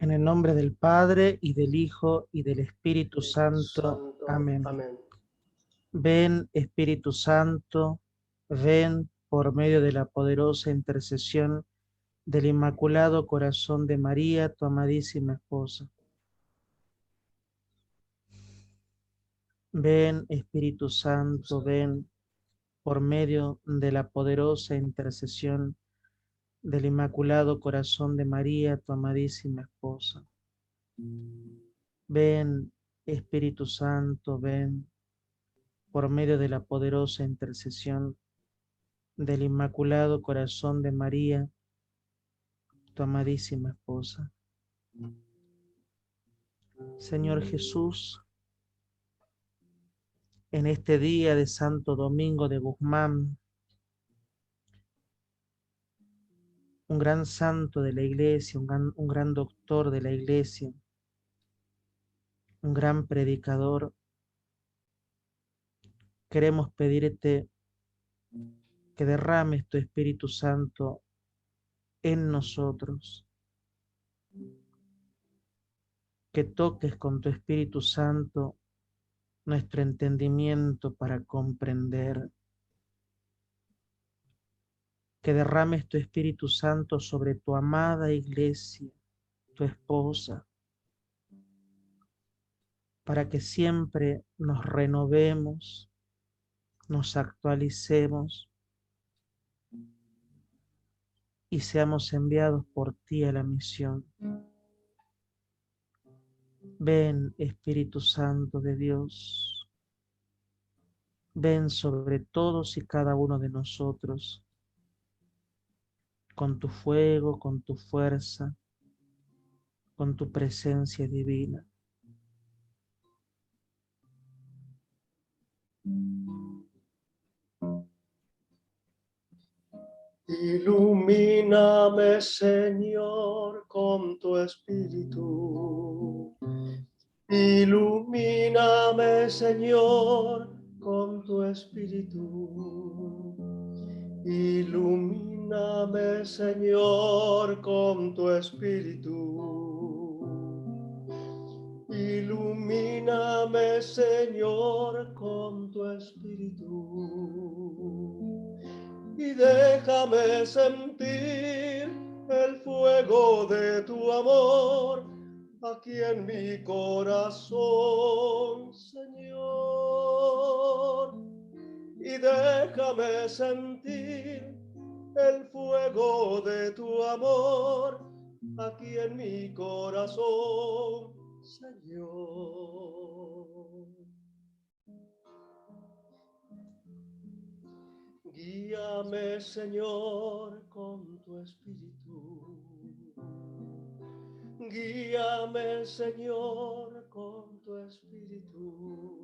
En el nombre del Padre, y del Hijo, y del Espíritu Espíritu Santo. Santo. Amén. Amén. Ven, Espíritu Santo, ven por medio de la poderosa intercesión del Inmaculado Corazón de María, tu amadísima esposa. Ven, Espíritu Santo, ven por medio de la poderosa intercesión del Inmaculado Corazón de María, tu amadísima esposa. Ven, Espíritu Santo, ven por medio de la poderosa intercesión del Inmaculado Corazón de María, tu amadísima esposa. Señor Jesús, en este día de Santo Domingo de Guzmán, un gran santo de la Iglesia, un gran doctor de la Iglesia, un gran predicador, queremos pedirte que derrames tu Espíritu Santo en nosotros, que toques con tu Espíritu Santo nuestro entendimiento para comprender, que derrames tu Espíritu Santo sobre tu amada Iglesia, tu esposa, para que siempre nos renovemos, nos actualicemos y seamos enviados por ti a la misión. Ven, Espíritu Santo de Dios, ven sobre todos y cada uno de nosotros, con tu fuego, con tu fuerza, con tu presencia divina. Ilumíname, Señor, con tu Espíritu. Ilumíname, Señor, con tu Espíritu. Ilumíname, Señor, con tu Espíritu. Ilumíname, Señor, con tu Espíritu. Y déjame sentir el fuego de tu amor aquí en mi corazón, Señor. Y déjame sentir el fuego de tu amor aquí en mi corazón, Señor. Guíame, Señor, con tu Espíritu. Guíame, Señor, con tu Espíritu.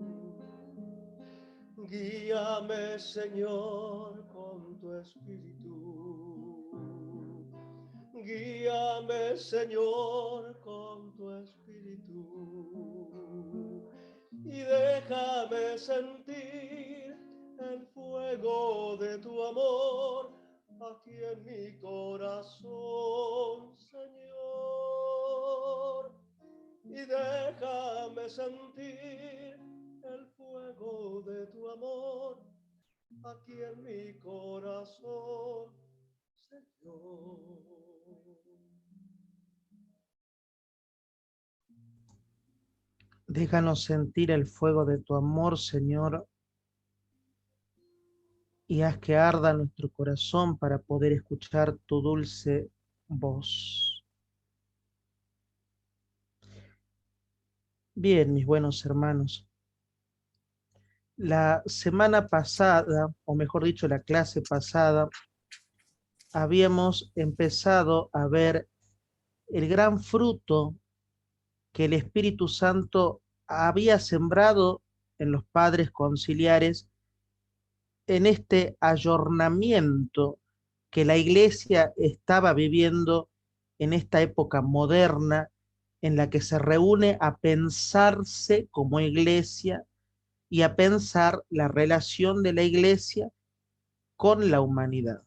Guíame, Señor, con tu Espíritu. Guíame, Señor, con tu Espíritu. Y déjame sentir el fuego de tu amor aquí en mi corazón, Señor. Y déjame sentir el fuego de tu amor aquí en mi corazón, Señor. Déjanos sentir el fuego de tu amor, Señor, y haz que arda nuestro corazón para poder escuchar tu dulce voz. Bien, mis buenos hermanos, la semana pasada, o mejor dicho, la clase pasada, habíamos empezado a ver el gran fruto que el Espíritu Santo había sembrado en los padres conciliares en este ayornamiento que la Iglesia estaba viviendo en esta época moderna en la que se reúne a pensarse como Iglesia y a pensar la relación de la Iglesia con la humanidad.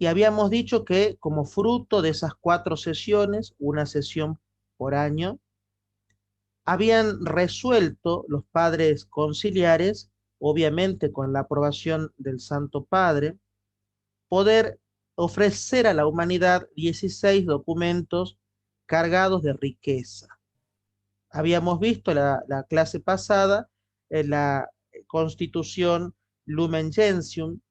Y habíamos dicho que como fruto de esas 4 sesiones, una sesión por año, habían resuelto los padres conciliares, obviamente con la aprobación del Santo Padre, poder ofrecer a la humanidad 16 documentos cargados de riqueza. Habíamos visto la clase pasada la Constitución Lumen Gentium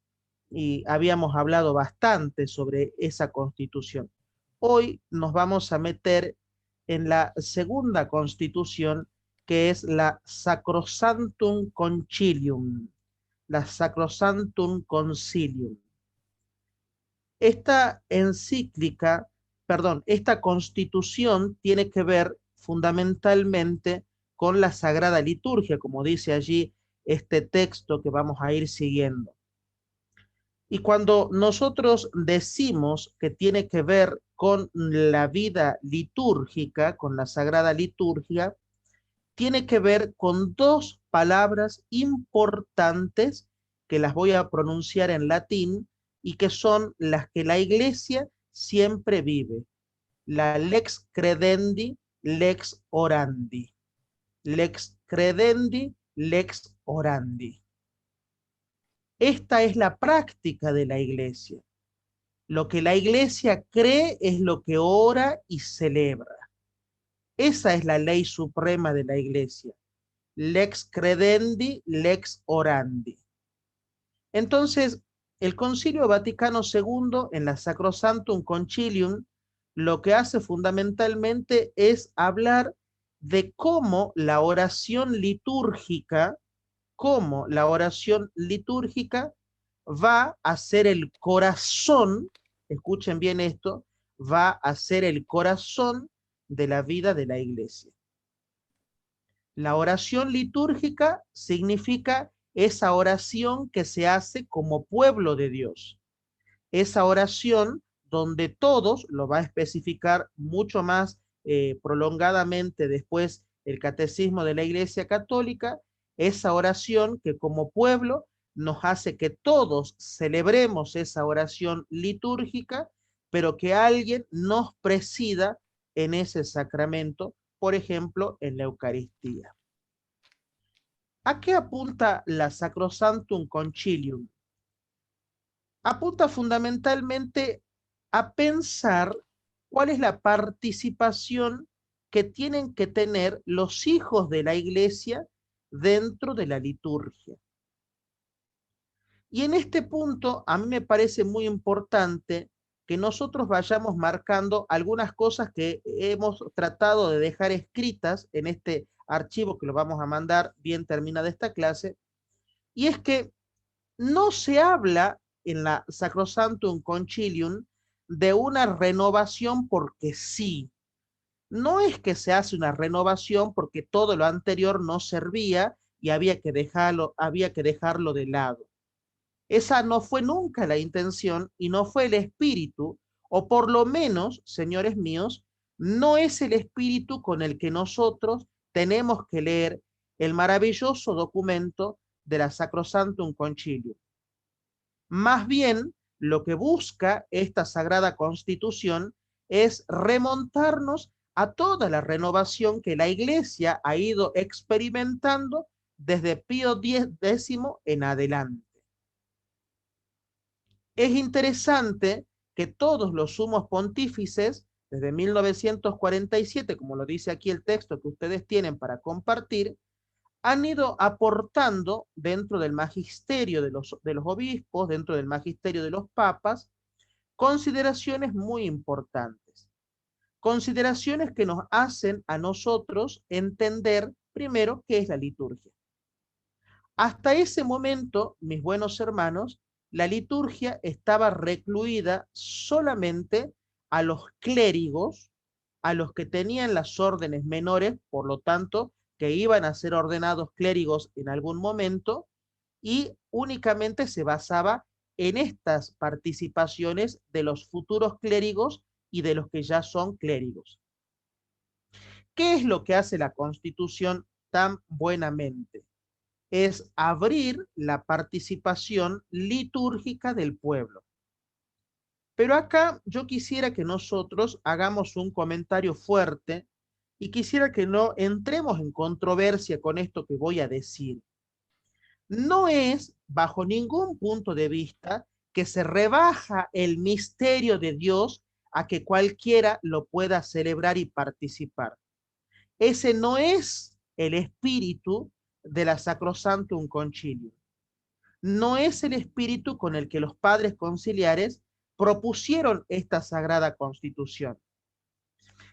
y habíamos hablado bastante sobre esa Constitución. Hoy nos vamos a meter en la segunda Constitución, que es la Sacrosanctum Concilium, la Sacrosanctum Concilium. Esta encíclica, perdón, esta constitución tiene que ver fundamentalmente con la Sagrada Liturgia, como dice allí este texto que vamos a ir siguiendo. Y cuando nosotros decimos que tiene que ver con la vida litúrgica, con la Sagrada Liturgia, tiene que ver con 2 palabras importantes que las voy a pronunciar en latín y que son las que la Iglesia siempre vive. La lex credendi, lex orandi. Lex credendi, lex orandi. Esta es la práctica de la Iglesia. Lo que la Iglesia cree es lo que ora y celebra. Esa es la ley suprema de la Iglesia. Lex credendi, lex orandi. Entonces, el Concilio Vaticano II, en la Sacrosanctum Concilium, lo que hace fundamentalmente es hablar de cómo la oración litúrgica va a ser el corazón, escuchen bien esto, va a ser el corazón de la vida de la Iglesia. La oración litúrgica significa esa oración que se hace como pueblo de Dios. Esa oración donde todos, lo va a especificar mucho más prolongadamente después el Catecismo de la Iglesia Católica, esa oración que como pueblo nos hace que todos celebremos esa oración litúrgica, pero que alguien nos presida en ese sacramento, por ejemplo, en la Eucaristía. ¿A qué apunta la Sacrosanctum Concilium? Apunta fundamentalmente a pensar cuál es la participación que tienen que tener los hijos de la Iglesia dentro de la liturgia. Y en este punto a mí me parece muy importante que nosotros vayamos marcando algunas cosas que hemos tratado de dejar escritas en este archivo que lo vamos a mandar bien terminada esta clase, y es que no se habla en la Sacrosanctum Concilium de una renovación porque sí. No es que se hace una renovación porque todo lo anterior no servía y había que dejarlo de lado. Esa no fue nunca la intención y no fue el espíritu, o por lo menos, señores míos, no es el espíritu con el que nosotros tenemos que leer el maravilloso documento de la Sacrosanctum Concilium. Más bien, lo que busca esta Sagrada Constitución es remontarnos a toda la renovación que la Iglesia ha ido experimentando desde Pío X en adelante. Es interesante que todos los sumos pontífices, desde 1947, como lo dice aquí el texto que ustedes tienen para compartir, han ido aportando dentro del magisterio de los obispos, dentro del magisterio de los papas, consideraciones muy importantes. Consideraciones que nos hacen a nosotros entender primero qué es la liturgia. Hasta ese momento, mis buenos hermanos, la liturgia estaba recluida solamente a los clérigos, a los que tenían las órdenes menores, por lo tanto, que iban a ser ordenados clérigos en algún momento, y únicamente se basaba en estas participaciones de los futuros clérigos y de los que ya son clérigos. ¿Qué es lo que hace la Constitución tan buenamente? Es abrir la participación litúrgica del pueblo. Pero acá yo quisiera que nosotros hagamos un comentario fuerte y quisiera que no entremos en controversia con esto que voy a decir. No es bajo ningún punto de vista que se rebaja el misterio de Dios a que cualquiera lo pueda celebrar y participar. Ese no es el espíritu de la Sacrosanctum Concilium. No es el espíritu con el que los padres conciliares propusieron esta sagrada constitución,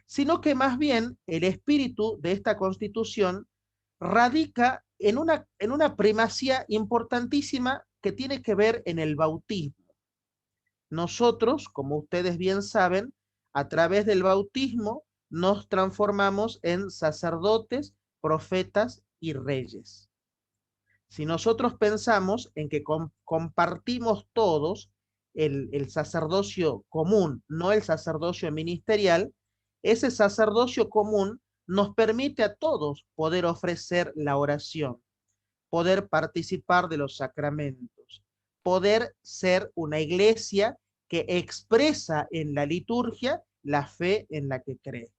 sino que más bien el espíritu de esta constitución radica en una primacía importantísima que tiene que ver en el bautismo. Nosotros, como ustedes bien saben, a través del bautismo nos transformamos en sacerdotes, profetas y reyes. Si nosotros pensamos en que compartimos todos el sacerdocio común, no el sacerdocio ministerial, ese sacerdocio común nos permite a todos poder ofrecer la oración, poder participar de los sacramentos, poder ser una iglesia que expresa en la liturgia la fe en la que cree.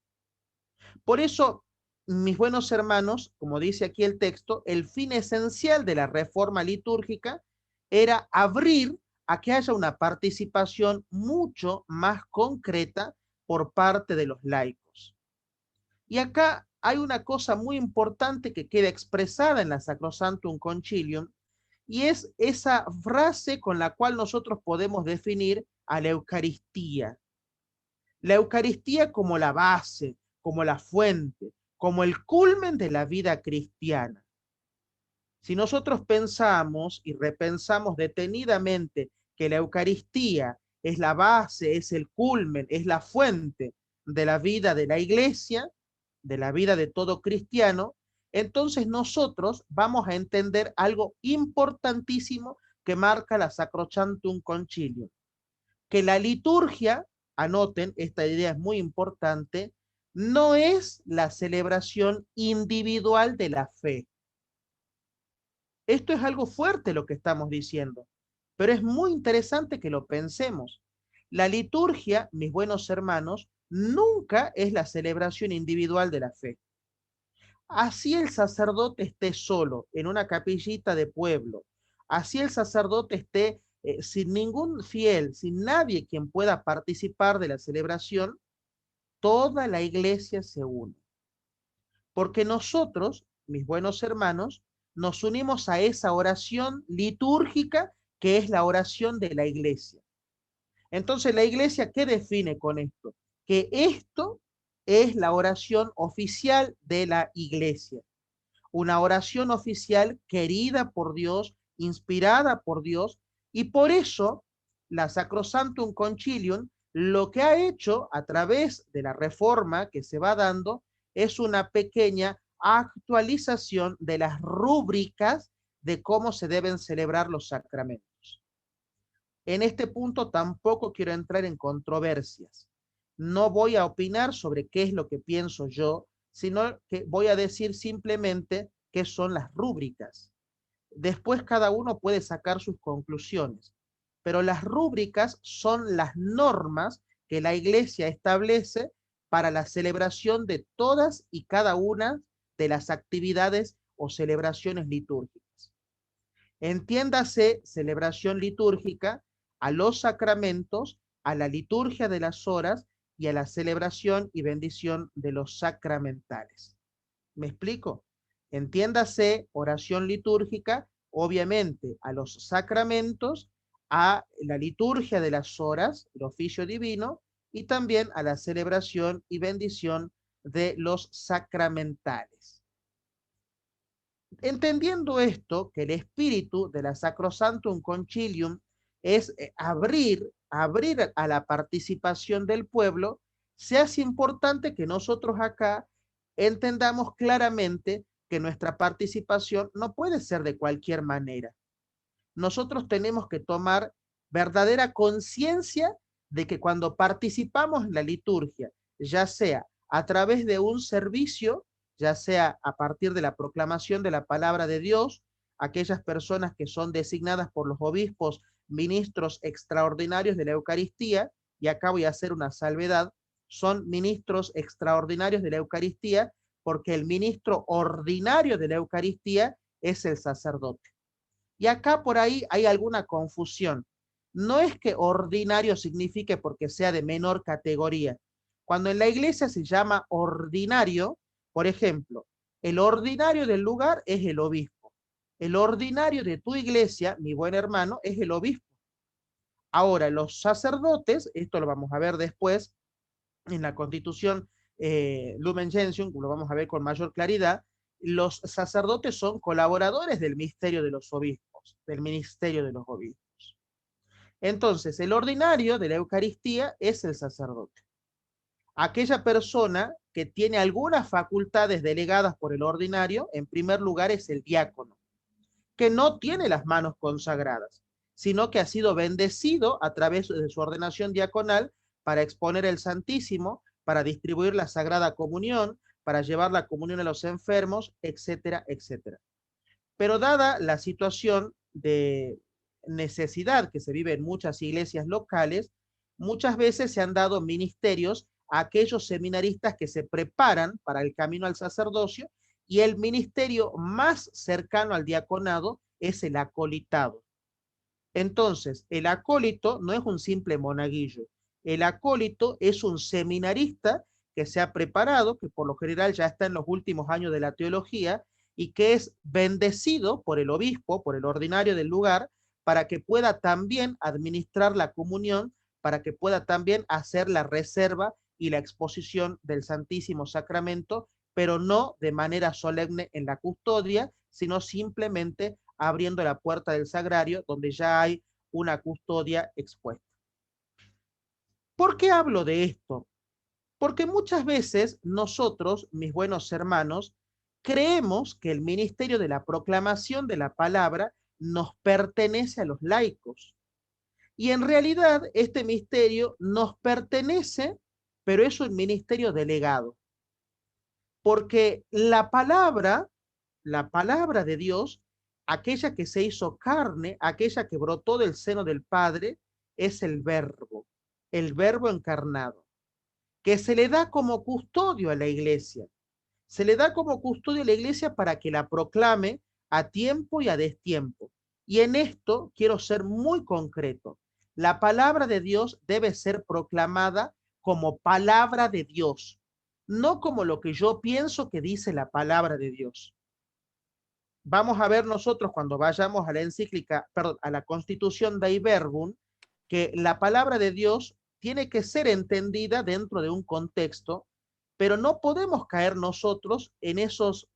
Por eso, mis buenos hermanos, como dice aquí el texto, el fin esencial de la reforma litúrgica era abrir a que haya una participación mucho más concreta por parte de los laicos. Y acá hay una cosa muy importante que queda expresada en la Sacrosanctum Concilium, y es esa frase con la cual nosotros podemos definir a la Eucaristía. La Eucaristía como la base, como la fuente, como el culmen de la vida cristiana. Si nosotros pensamos y repensamos detenidamente que la Eucaristía es la base, es el culmen, es la fuente de la vida de la iglesia, de la vida de todo cristiano, entonces nosotros vamos a entender algo importantísimo que marca la Sacrosanctum Concilium, que la liturgia, anoten, esta idea es muy importante, no es la celebración individual de la fe. Esto es algo fuerte lo que estamos diciendo, pero es muy interesante que lo pensemos. La liturgia, mis buenos hermanos, nunca es la celebración individual de la fe. Así el sacerdote esté solo en una capillita de pueblo, así el sacerdote esté sin ningún fiel, sin nadie quien pueda participar de la celebración, toda la iglesia se une. Porque nosotros, mis buenos hermanos, nos unimos a esa oración litúrgica que es la oración de la iglesia. Entonces, la iglesia, ¿qué define con esto? Que esto es la oración oficial de la iglesia. Una oración oficial querida por Dios, inspirada por Dios, y por eso la Sacrosanctum Concilium lo que ha hecho a través de la reforma que se va dando es una pequeña actualización de las rúbricas de cómo se deben celebrar los sacramentos. En este punto tampoco quiero entrar en controversias. No voy a opinar sobre qué es lo que pienso yo, sino que voy a decir simplemente qué son las rúbricas. Después cada uno puede sacar sus conclusiones, pero las rúbricas son las normas que la iglesia establece para la celebración de todas y cada una de las actividades o celebraciones litúrgicas. Entiéndase celebración litúrgica a los sacramentos, a la liturgia de las horas y a la celebración y bendición de los sacramentales. ¿Me explico? Entiéndase oración litúrgica, obviamente, a los sacramentos, a la liturgia de las horas, el oficio divino, y también a la celebración y bendición de los sacramentales. Entendiendo esto, que el espíritu de la Sacrosanctum Concilium es abrir a la participación del pueblo, se hace importante que nosotros acá entendamos claramente que nuestra participación no puede ser de cualquier manera. Nosotros tenemos que tomar verdadera conciencia de que cuando participamos en la liturgia, ya sea a través de un servicio, ya sea a partir de la proclamación de la palabra de Dios, aquellas personas que son designadas por los obispos ministros extraordinarios de la Eucaristía, y acá voy a hacer una salvedad, son ministros extraordinarios de la Eucaristía, porque el ministro ordinario de la Eucaristía es el sacerdote. Y acá por ahí hay alguna confusión. No es que ordinario signifique porque sea de menor categoría. Cuando en la iglesia se llama ordinario, por ejemplo, el ordinario del lugar es el obispo. El ordinario de tu iglesia, mi buen hermano, es el obispo. Ahora, los sacerdotes, esto lo vamos a ver después en la Constitución Lumen Gentium, lo vamos a ver con mayor claridad, los sacerdotes son colaboradores del misterio de los obispos, del ministerio de los obispos. Entonces, el ordinario de la Eucaristía es el sacerdote. Aquella persona que tiene algunas facultades delegadas por el ordinario, en primer lugar es el diácono, que no tiene las manos consagradas, sino que ha sido bendecido a través de su ordenación diaconal para exponer el Santísimo, para distribuir la Sagrada Comunión, para llevar la comunión a los enfermos, etcétera, etcétera. Pero dada la situación de necesidad que se vive en muchas iglesias locales, muchas veces se han dado ministerios a aquellos seminaristas que se preparan para el camino al sacerdocio, y el ministerio más cercano al diaconado es el acolitado. Entonces, el acólito no es un simple monaguillo. El acólito es un seminarista que se ha preparado, que por lo general ya está en los últimos años de la teología, y que es bendecido por el obispo, por el ordinario del lugar, para que pueda también administrar la comunión, para que pueda también hacer la reserva y la exposición del Santísimo Sacramento, pero no de manera solemne en la custodia, sino simplemente abriendo la puerta del sagrario donde ya hay una custodia expuesta. ¿Por qué hablo de esto? Porque muchas veces nosotros, mis buenos hermanos, creemos que el ministerio de la proclamación de la palabra nos pertenece a los laicos. Y en realidad este misterio nos pertenece, pero es un ministerio delegado. Porque la palabra de Dios, aquella que se hizo carne, aquella que brotó del seno del Padre, es el verbo encarnado, que se le da como custodio a la iglesia. Se le da como custodio a la iglesia para que la proclame a tiempo y a destiempo. Y en esto quiero ser muy concreto. La palabra de Dios debe ser proclamada como palabra de Dios, no como lo que yo pienso que dice la palabra de Dios. Vamos a ver nosotros cuando vayamos a la encíclica, perdón, a la Constitución Dei Verbum, que la palabra de Dios tiene que ser entendida dentro de un contexto, pero no podemos caer nosotros en esos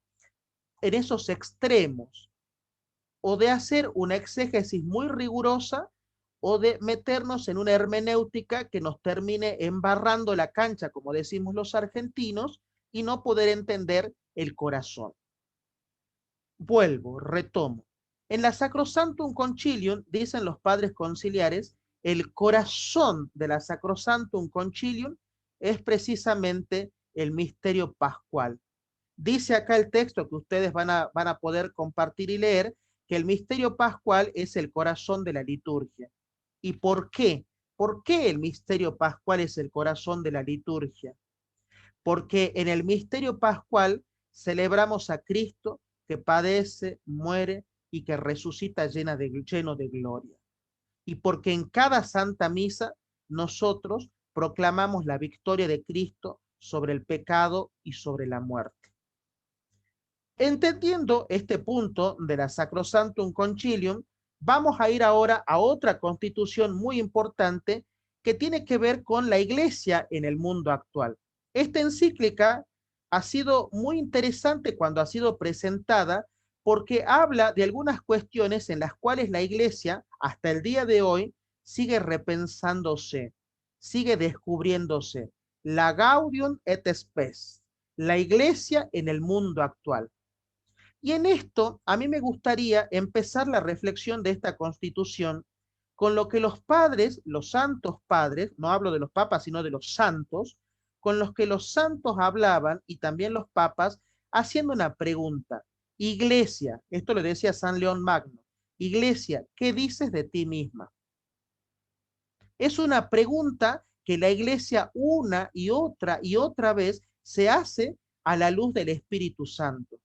extremos, o de hacer una exégesis muy rigurosa, o de meternos en una hermenéutica que nos termine embarrando la cancha, como decimos los argentinos, y no poder entender el corazón. Vuelvo, retomo. En la Sacrosanctum Concilium, dicen los padres conciliares, el corazón de la Sacrosanctum Concilium es precisamente el misterio pascual. Dice acá el texto que ustedes van a poder compartir y leer, que el misterio pascual es el corazón de la liturgia. ¿Y por qué? ¿Por qué el misterio pascual es el corazón de la liturgia? Porque en el misterio pascual celebramos a Cristo que padece, muere y que resucita lleno de gloria. Y porque en cada Santa Misa nosotros proclamamos la victoria de Cristo sobre el pecado y sobre la muerte. Entendiendo este punto de la Sacrosanctum Concilium, vamos a ir ahora a otra constitución muy importante que tiene que ver con la Iglesia en el mundo actual. Esta encíclica ha sido muy interesante cuando ha sido presentada, porque habla de algunas cuestiones en las cuales la Iglesia, hasta el día de hoy, sigue repensándose, sigue descubriéndose. La Gaudium et Spes, la Iglesia en el mundo actual. Y en esto, a mí me gustaría empezar la reflexión de esta Constitución con lo que los padres, los santos padres, no hablo de los papas, sino de los santos, con los que los santos hablaban, y también los papas, haciendo una pregunta. Iglesia, esto lo decía San León Magno, Iglesia, ¿qué dices de ti misma? Es una pregunta que la iglesia una y otra vez se hace a la luz del Espíritu Santo.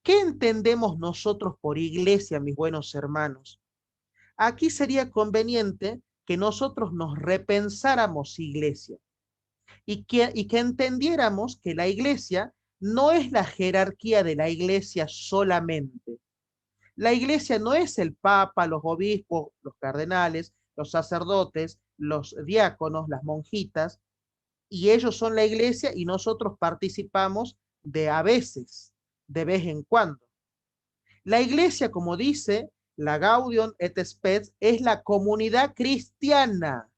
¿Qué entendemos nosotros por iglesia, mis buenos hermanos? Aquí sería conveniente que nosotros nos repensáramos iglesia y que entendiéramos que la iglesia no es la jerarquía de la iglesia solamente. La iglesia no es el papa, los obispos, los cardenales, los sacerdotes, los diáconos, las monjitas, y ellos son la iglesia y nosotros participamos de a veces, de vez en cuando. La iglesia, como dice la Gaudium et Spes, es la comunidad cristiana.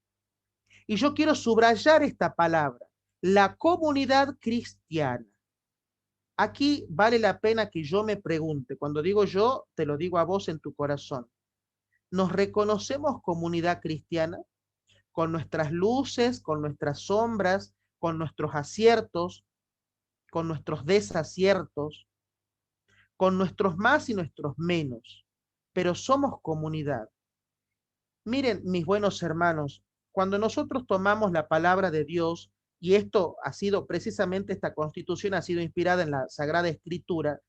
Y yo quiero subrayar esta palabra, la comunidad cristiana. Aquí vale la pena que yo me pregunte, cuando digo yo, te lo digo a vos en tu corazón. ¿Nos reconocemos comunidad cristiana? Con nuestras luces, con nuestras sombras, con nuestros aciertos, con nuestros desaciertos, con nuestros más y nuestros menos, pero somos comunidad. Miren, mis buenos hermanos, cuando nosotros tomamos la palabra de Dios, y esto ha sido precisamente, esta constitución ha sido inspirada en la Sagrada Escritura,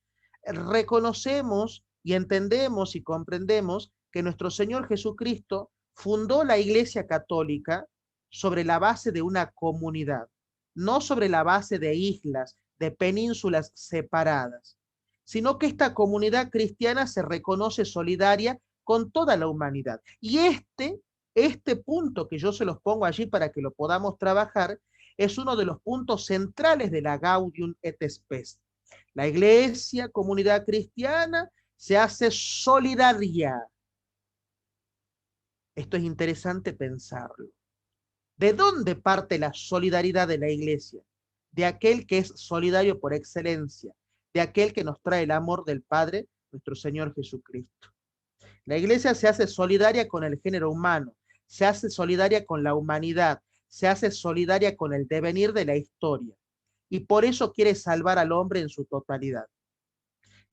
reconocemos y entendemos y comprendemos que nuestro Señor Jesucristo fundó la Iglesia Católica sobre la base de una comunidad, no sobre la base de islas, de penínsulas separadas, sino que esta comunidad cristiana se reconoce solidaria con toda la humanidad. Y este punto que yo se los pongo allí para que lo podamos trabajar, es uno de los puntos centrales de la Gaudium et Spes. La iglesia, comunidad cristiana, se hace solidaria. Esto es interesante pensarlo. ¿De dónde parte la solidaridad de la iglesia? De aquel que es solidario por excelencia, de aquel que nos trae el amor del Padre, nuestro Señor Jesucristo. La iglesia se hace solidaria con el género humano, se hace solidaria con la humanidad, se hace solidaria con el devenir de la historia, y por eso quiere salvar al hombre en su totalidad.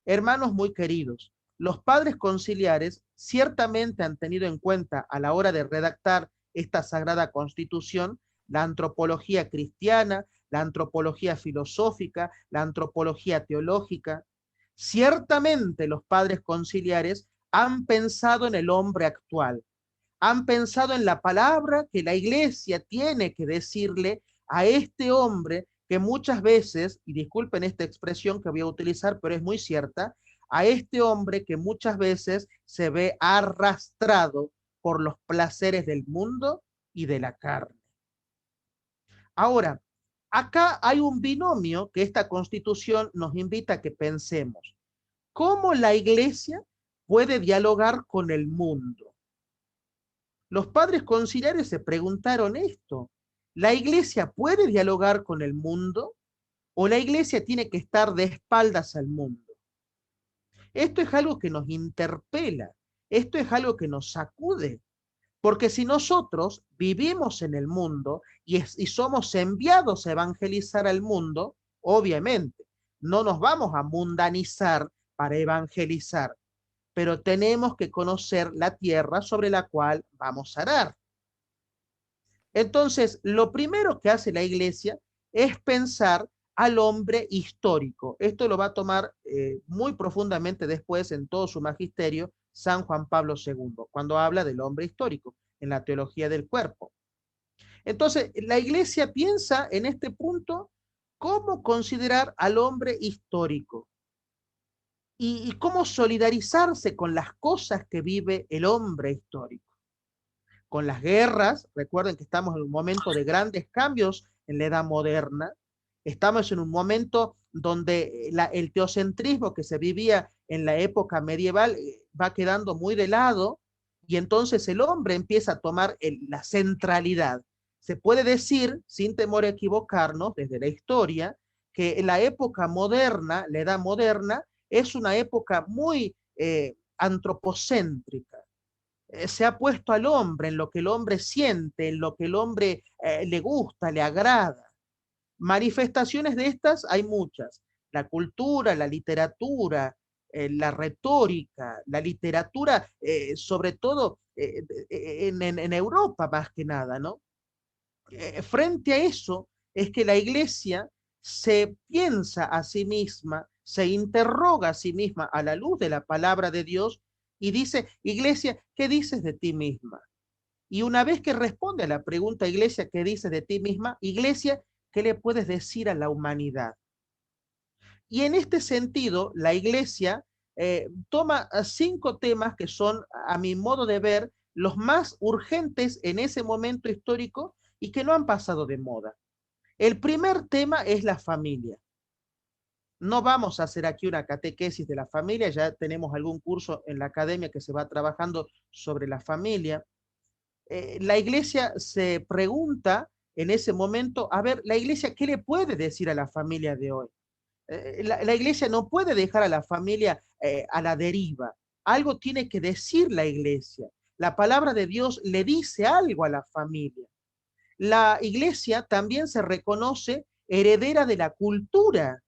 Hermanos muy queridos, los padres conciliares ciertamente han tenido en cuenta a la hora de redactar esta sagrada constitución la antropología cristiana, la antropología filosófica, la antropología teológica. Ciertamente los padres conciliares han pensado en el hombre actual, han pensado en la palabra que la iglesia tiene que decirle a este hombre que muchas veces, y disculpen esta expresión que voy a utilizar, pero es muy cierta, a este hombre que muchas veces se ve arrastrado por los placeres del mundo y de la carne. Ahora, acá hay un binomio que esta constitución nos invita a que pensemos. ¿Cómo la iglesia puede dialogar con el mundo? Los padres conciliares se preguntaron esto. ¿La iglesia puede dialogar con el mundo o la iglesia tiene que estar de espaldas al mundo? Esto es algo que nos interpela, esto es algo que nos sacude, porque si nosotros vivimos en el mundo y somos enviados a evangelizar al mundo, obviamente, no nos vamos a mundanizar para evangelizar, pero tenemos que conocer la tierra sobre la cual vamos a arar. Entonces, lo primero que hace la iglesia es pensar al hombre histórico. Esto lo va a tomar muy profundamente después en todo su magisterio San Juan Pablo II, cuando habla del hombre histórico en la teología del cuerpo. Entonces, la iglesia piensa en este punto cómo considerar al hombre histórico y cómo solidarizarse con las cosas que vive el hombre histórico. Con las guerras, recuerden que estamos en un momento de grandes cambios en la edad moderna, estamos en un momento donde el teocentrismo que se vivía en la época medieval va quedando muy de lado y entonces el hombre empieza a tomar la centralidad. Se puede decir, sin temor a equivocarnos, desde la historia, que la época moderna, la edad moderna, es una época muy antropocéntrica. Se ha puesto al hombre en lo que el hombre siente, en lo que el hombre le gusta, le agrada. Manifestaciones de estas hay muchas. La cultura, la literatura, la retórica, la literatura, sobre todo en Europa más que nada, ¿no? Frente a eso es que la iglesia se piensa a sí misma, se interroga a sí misma a la luz de la palabra de Dios y dice, iglesia, ¿qué dices de ti misma? Y una vez que responde a la pregunta, iglesia, ¿qué dices de ti misma? Iglesia, ¿qué le puedes decir a la humanidad? Y en este sentido, la iglesia toma 5 temas que son, a mi modo de ver, los más urgentes en ese momento histórico y que no han pasado de moda. El primer tema es la familia. No vamos a hacer aquí una catequesis de la familia, ya tenemos algún curso en la academia que se va trabajando sobre la familia. La iglesia se pregunta en ese momento, a ver, la iglesia, ¿qué le puede decir a la familia de hoy? La iglesia no puede dejar a la familia a la deriva. Algo tiene que decir la iglesia. La palabra de Dios le dice algo a la familia. La iglesia también se reconoce heredera de la cultura,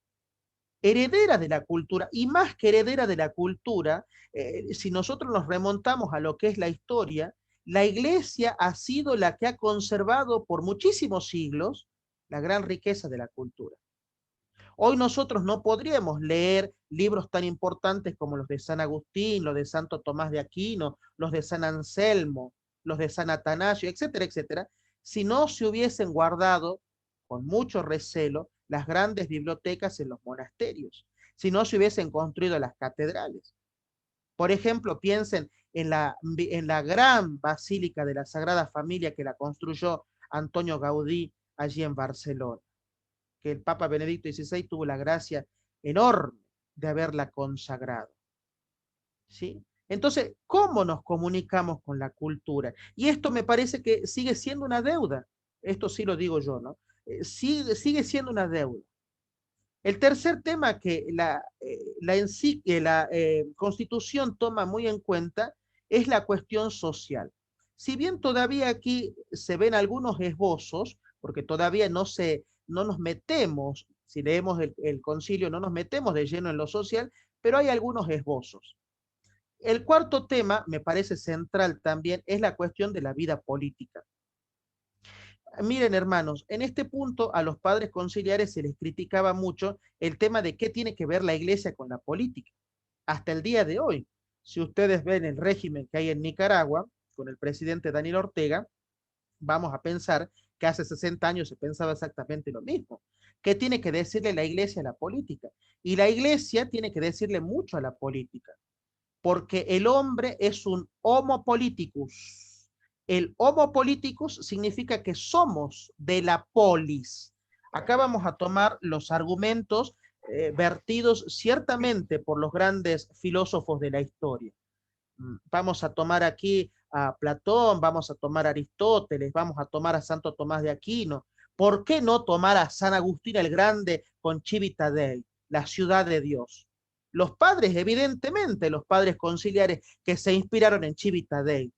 heredera de la cultura, y más que heredera de la cultura, si nosotros nos remontamos a lo que es la historia, la iglesia ha sido la que ha conservado por muchísimos siglos la gran riqueza de la cultura. Hoy nosotros no podríamos leer libros tan importantes como los de San Agustín, los de Santo Tomás de Aquino, los de San Anselmo, los de San Atanasio, etcétera, etcétera, si no se hubiesen guardado con mucho recelo las grandes bibliotecas en los monasterios, si no se hubiesen construido las catedrales. Por ejemplo, piensen en la gran basílica de la Sagrada Familia que la construyó Antonio Gaudí allí en Barcelona, que el Papa Benedicto XVI tuvo la gracia enorme de haberla consagrado. ¿Sí? Entonces, ¿cómo nos comunicamos con la cultura? Y esto me parece que sigue siendo una deuda. Esto sí lo digo yo, ¿no? Sigue siendo una deuda. El tercer tema que la Constitución toma muy en cuenta es la cuestión social. Si bien todavía aquí se ven algunos esbozos, porque todavía no nos metemos, si leemos el concilio, no nos metemos de lleno en lo social, pero hay algunos esbozos. El cuarto tema, me parece central también, es la cuestión de la vida política. Miren, hermanos, en este punto a los padres conciliares se les criticaba mucho el tema de qué tiene que ver la iglesia con la política. Hasta el día de hoy, si ustedes ven el régimen que hay en Nicaragua con el presidente Daniel Ortega, vamos a pensar que hace 60 años se pensaba exactamente lo mismo. ¿Qué tiene que decirle la iglesia a la política? Y la iglesia tiene que decirle mucho a la política, porque el hombre es un homo politicus. El homo politicus significa que somos de la polis. Acá vamos a tomar los argumentos vertidos ciertamente por los grandes filósofos de la historia. Vamos a tomar aquí a Platón, vamos a tomar a Aristóteles, vamos a tomar a Santo Tomás de Aquino. ¿Por qué no tomar a San Agustín el Grande con Civita Dei, la ciudad de Dios? Los padres, evidentemente, los padres conciliares que se inspiraron en Civita Dei.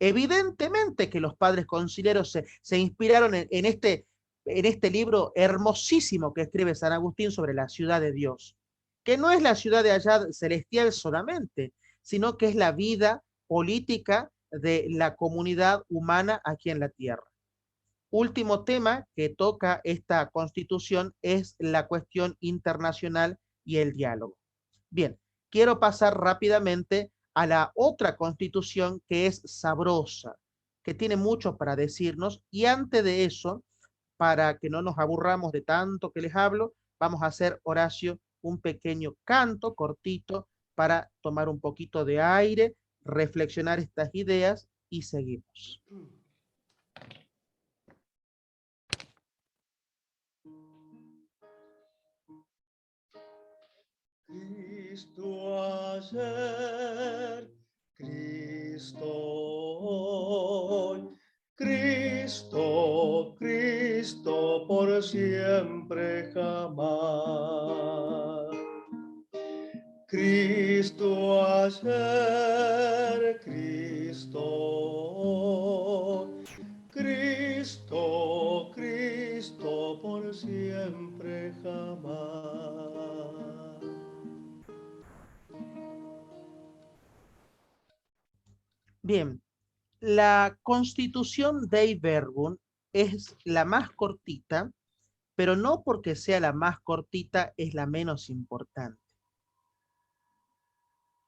Evidentemente que los padres conciliares se inspiraron en este libro hermosísimo que escribe San Agustín sobre la ciudad de Dios, que no es la ciudad de allá celestial solamente, sino que es la vida política de la comunidad humana aquí en la tierra. Último tema que toca esta constitución es la cuestión internacional y el diálogo. Bien, quiero pasar rápidamente a la otra constitución que es sabrosa, que tiene mucho para decirnos, y antes de eso, para que no nos aburramos de tanto que les hablo, vamos a hacer, Horacio, un pequeño canto cortito para tomar un poquito de aire, reflexionar estas ideas y seguimos. Cristo ayer, Cristo hoy, Cristo, Cristo por siempre jamás. Cristo ayer, Cristo hoy, Cristo, Cristo por siempre jamás. Bien, la constitución Dei Verbum es la más cortita, pero no porque sea la más cortita es la menos importante.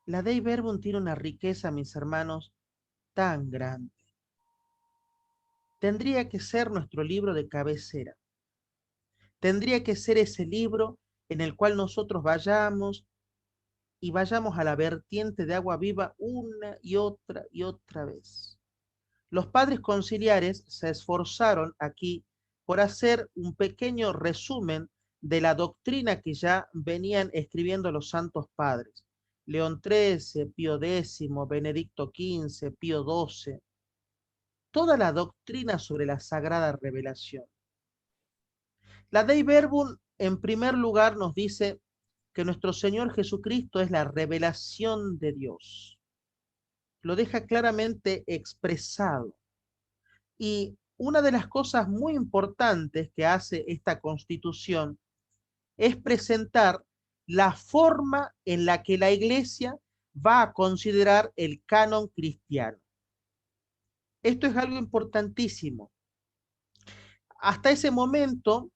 La Dei Verbum tiene una riqueza, mis hermanos, tan grande. Tendría que ser nuestro libro de cabecera. Tendría que ser ese libro en el cual nosotros vayamos y vayamos a la vertiente de agua viva una y otra vez. Los padres conciliares se esforzaron aquí por hacer un pequeño resumen de la doctrina que ya venían escribiendo los santos padres. León XIII, Pío X, Benedicto XV, Pío XII, toda la doctrina sobre la sagrada revelación. La Dei Verbum, en primer lugar, nos dice que nuestro Señor Jesucristo es la revelación de Dios. Lo deja claramente expresado. Y una de las cosas muy importantes que hace esta Constitución es presentar la forma en la que la Iglesia va a considerar el canon cristiano. Esto es algo importantísimo. Hasta ese momento,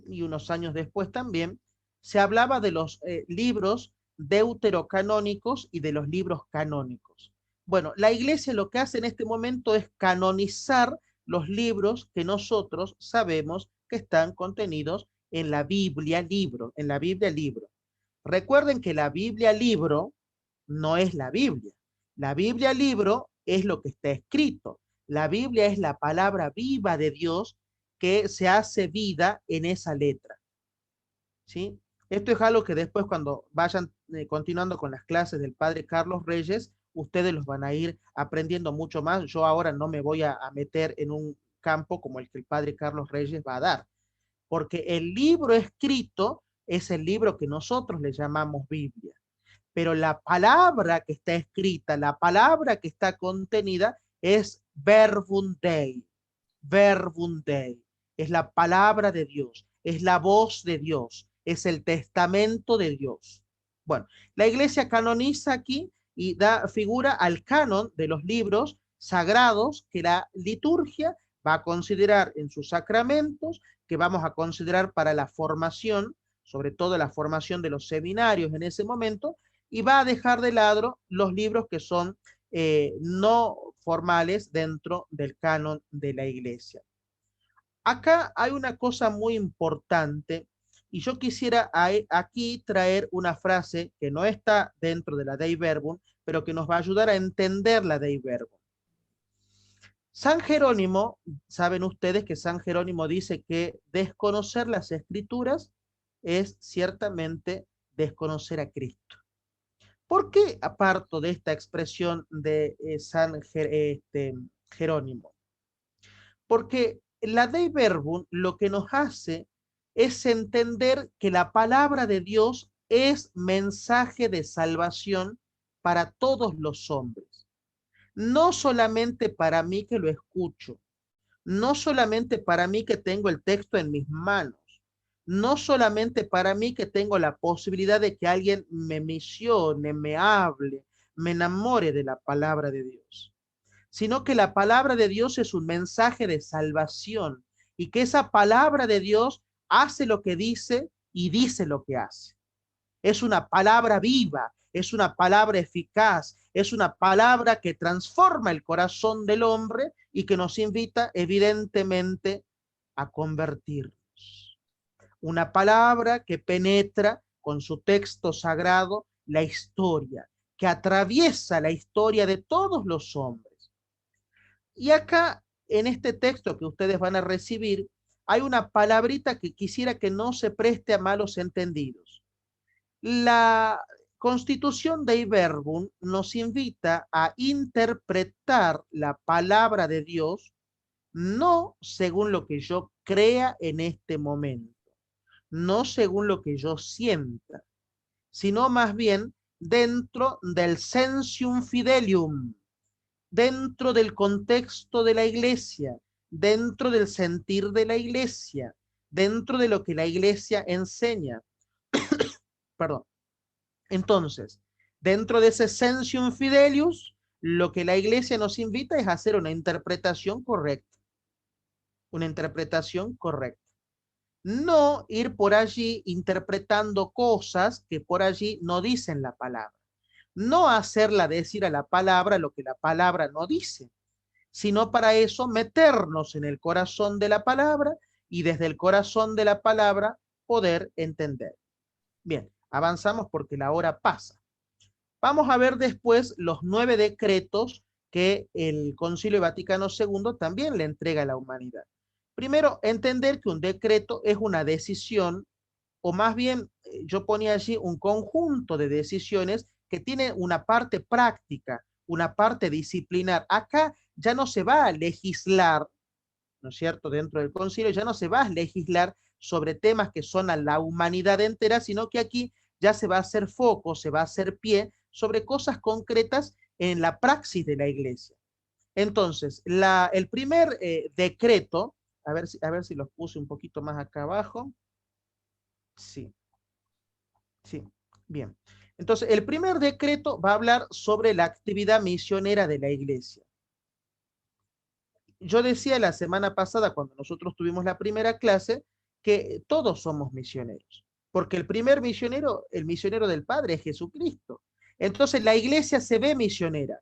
y unos años después también, se hablaba de los libros deuterocanónicos y de los libros canónicos. Bueno, la Iglesia lo que hace en este momento es canonizar los libros que nosotros sabemos que están contenidos en la Biblia libro, en la Biblia libro. Recuerden que la Biblia libro no es la Biblia. La Biblia libro es lo que está escrito. La Biblia es la palabra viva de Dios que se hace vida en esa letra. ¿Sí? Esto es algo que después cuando vayan continuando con las clases del padre Carlos Reyes, ustedes los van a ir aprendiendo mucho más. Yo ahora no me voy a meter en un campo como el que el padre Carlos Reyes va a dar, porque el libro escrito es el libro que nosotros le llamamos Biblia, pero la palabra que está escrita, la palabra que está contenida es Verbum Dei. Verbum Dei. Es la palabra de Dios, es la voz de Dios, es el testamento de Dios. Bueno, la iglesia canoniza aquí y da figura al canon de los libros sagrados que la liturgia va a considerar en sus sacramentos, que vamos a considerar para la formación, sobre todo la formación de los seminarios en ese momento, y va a dejar de lado los libros que son no formales dentro del canon de la iglesia. Acá hay una cosa muy importante y yo quisiera aquí traer una frase que no está dentro de la Dei Verbum, pero que nos va a ayudar a entender la Dei Verbum. San Jerónimo, saben ustedes que San Jerónimo dice que desconocer las escrituras es ciertamente desconocer a Cristo. ¿Por qué aparto de esta expresión de San Jerónimo? Porque la Dei Verbum lo que nos hace es entender que la palabra de Dios es mensaje de salvación para todos los hombres. No solamente para mí que lo escucho, no solamente para mí que tengo el texto en mis manos, no solamente para mí que tengo la posibilidad de que alguien me misione, me hable, me enamore de la palabra de Dios, sino que la palabra de Dios es un mensaje de salvación y que esa palabra de Dios hace lo que dice y dice lo que hace. Es una palabra viva, es una palabra eficaz, es una palabra que transforma el corazón del hombre y que nos invita evidentemente a convertirnos. Una palabra que penetra con su texto sagrado la historia, que atraviesa la historia de todos los hombres. Y acá, en este texto que ustedes van a recibir, hay una palabrita que quisiera que no se preste a malos entendidos. La Constitución Dei Verbum nos invita a interpretar la palabra de Dios no según lo que yo crea en este momento, no según lo que yo sienta, sino más bien dentro del sensium fidelium, dentro del contexto de la iglesia, dentro del sentir de la iglesia, dentro de lo que la iglesia enseña. Perdón. Entonces, dentro de ese sensium fidelius, lo que la iglesia nos invita es a hacer una interpretación correcta. una interpretación correcta. No ir por allí interpretando cosas que por allí no dicen la palabra. No hacerla decir a la palabra lo que la palabra no dice, sino para eso meternos en el corazón de la palabra y desde el corazón de la palabra poder entender. Bien, avanzamos porque la hora pasa. Vamos a ver después los 9 decretos que el Concilio Vaticano II también le entrega a la humanidad. Primero, entender que un decreto es una decisión, o más bien yo ponía allí un conjunto de decisiones que tiene una parte práctica, una parte disciplinar. Acá ya no se va a legislar, ¿no es cierto?, dentro del concilio, ya no se va a legislar sobre temas que son a la humanidad entera, sino que aquí ya se va a hacer foco, se va a hacer pie sobre cosas concretas en la praxis de la iglesia. Entonces, el primer decreto, a ver si los puse un poquito más acá abajo. Sí, sí, bien. Entonces, el primer decreto va a hablar sobre la actividad misionera de la iglesia. Yo decía la semana pasada, cuando nosotros tuvimos la primera clase, que todos somos misioneros, porque el primer misionero, el misionero del Padre es Jesucristo. Entonces la iglesia se ve misionera.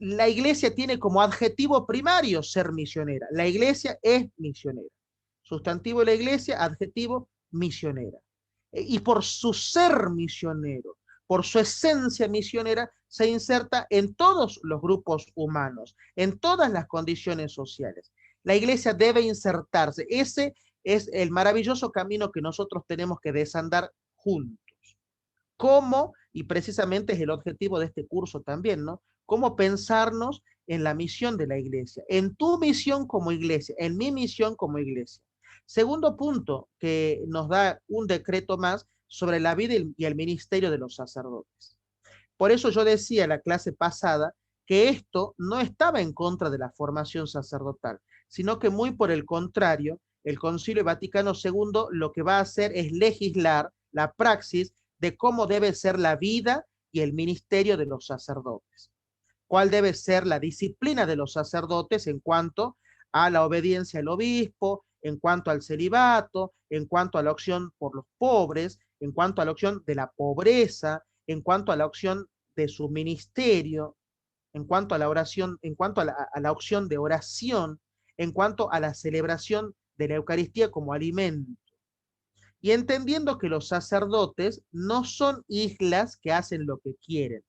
La iglesia tiene como adjetivo primario ser misionera. La iglesia es misionera. Sustantivo de la iglesia, adjetivo misionera. Y por su ser misionero, por su esencia misionera, se inserta en todos los grupos humanos, en todas las condiciones sociales. La iglesia debe insertarse. Ese es el maravilloso camino que nosotros tenemos que desandar juntos. ¿Cómo? Y precisamente es el objetivo de este curso también, ¿no? Cómo pensarnos en la misión de la iglesia, en tu misión como iglesia, en mi misión como iglesia. Segundo punto que nos da un decreto más sobre la vida y el ministerio de los sacerdotes. Por eso yo decía en la clase pasada que esto no estaba en contra de la formación sacerdotal, sino que muy por el contrario, el Concilio Vaticano II lo que va a hacer es legislar la praxis de cómo debe ser la vida y el ministerio de los sacerdotes. Cuál debe ser la disciplina de los sacerdotes en cuanto a la obediencia al obispo, en cuanto al celibato, en cuanto a la opción por los pobres, en cuanto a la opción de la pobreza, en cuanto a la opción de su ministerio, en cuanto a la oración, en cuanto a la opción de oración, en cuanto a la celebración de la Eucaristía como alimento. Y entendiendo que los sacerdotes no son islas que hacen lo que quieren,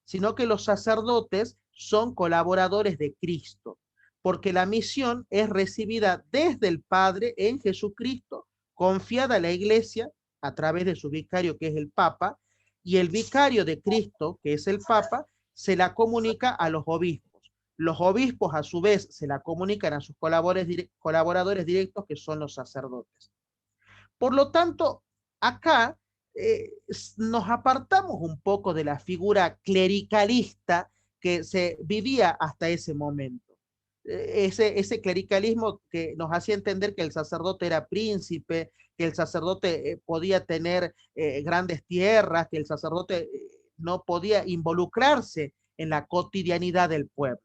sino que los sacerdotes son colaboradores de Cristo, porque la misión es recibida desde el Padre en Jesucristo, confiada a la Iglesia a través de su vicario, que es el Papa, y el vicario de Cristo, que es el Papa, se la comunica a los obispos. Los obispos, a su vez, se la comunican a sus colaboradores directos, que son los sacerdotes. Por lo tanto, acá nos apartamos un poco de la figura clericalista que se vivía hasta ese momento. Ese clericalismo que nos hacía entender que el sacerdote era príncipe, que el sacerdote podía tener grandes tierras, que el sacerdote no podía involucrarse en la cotidianidad del pueblo.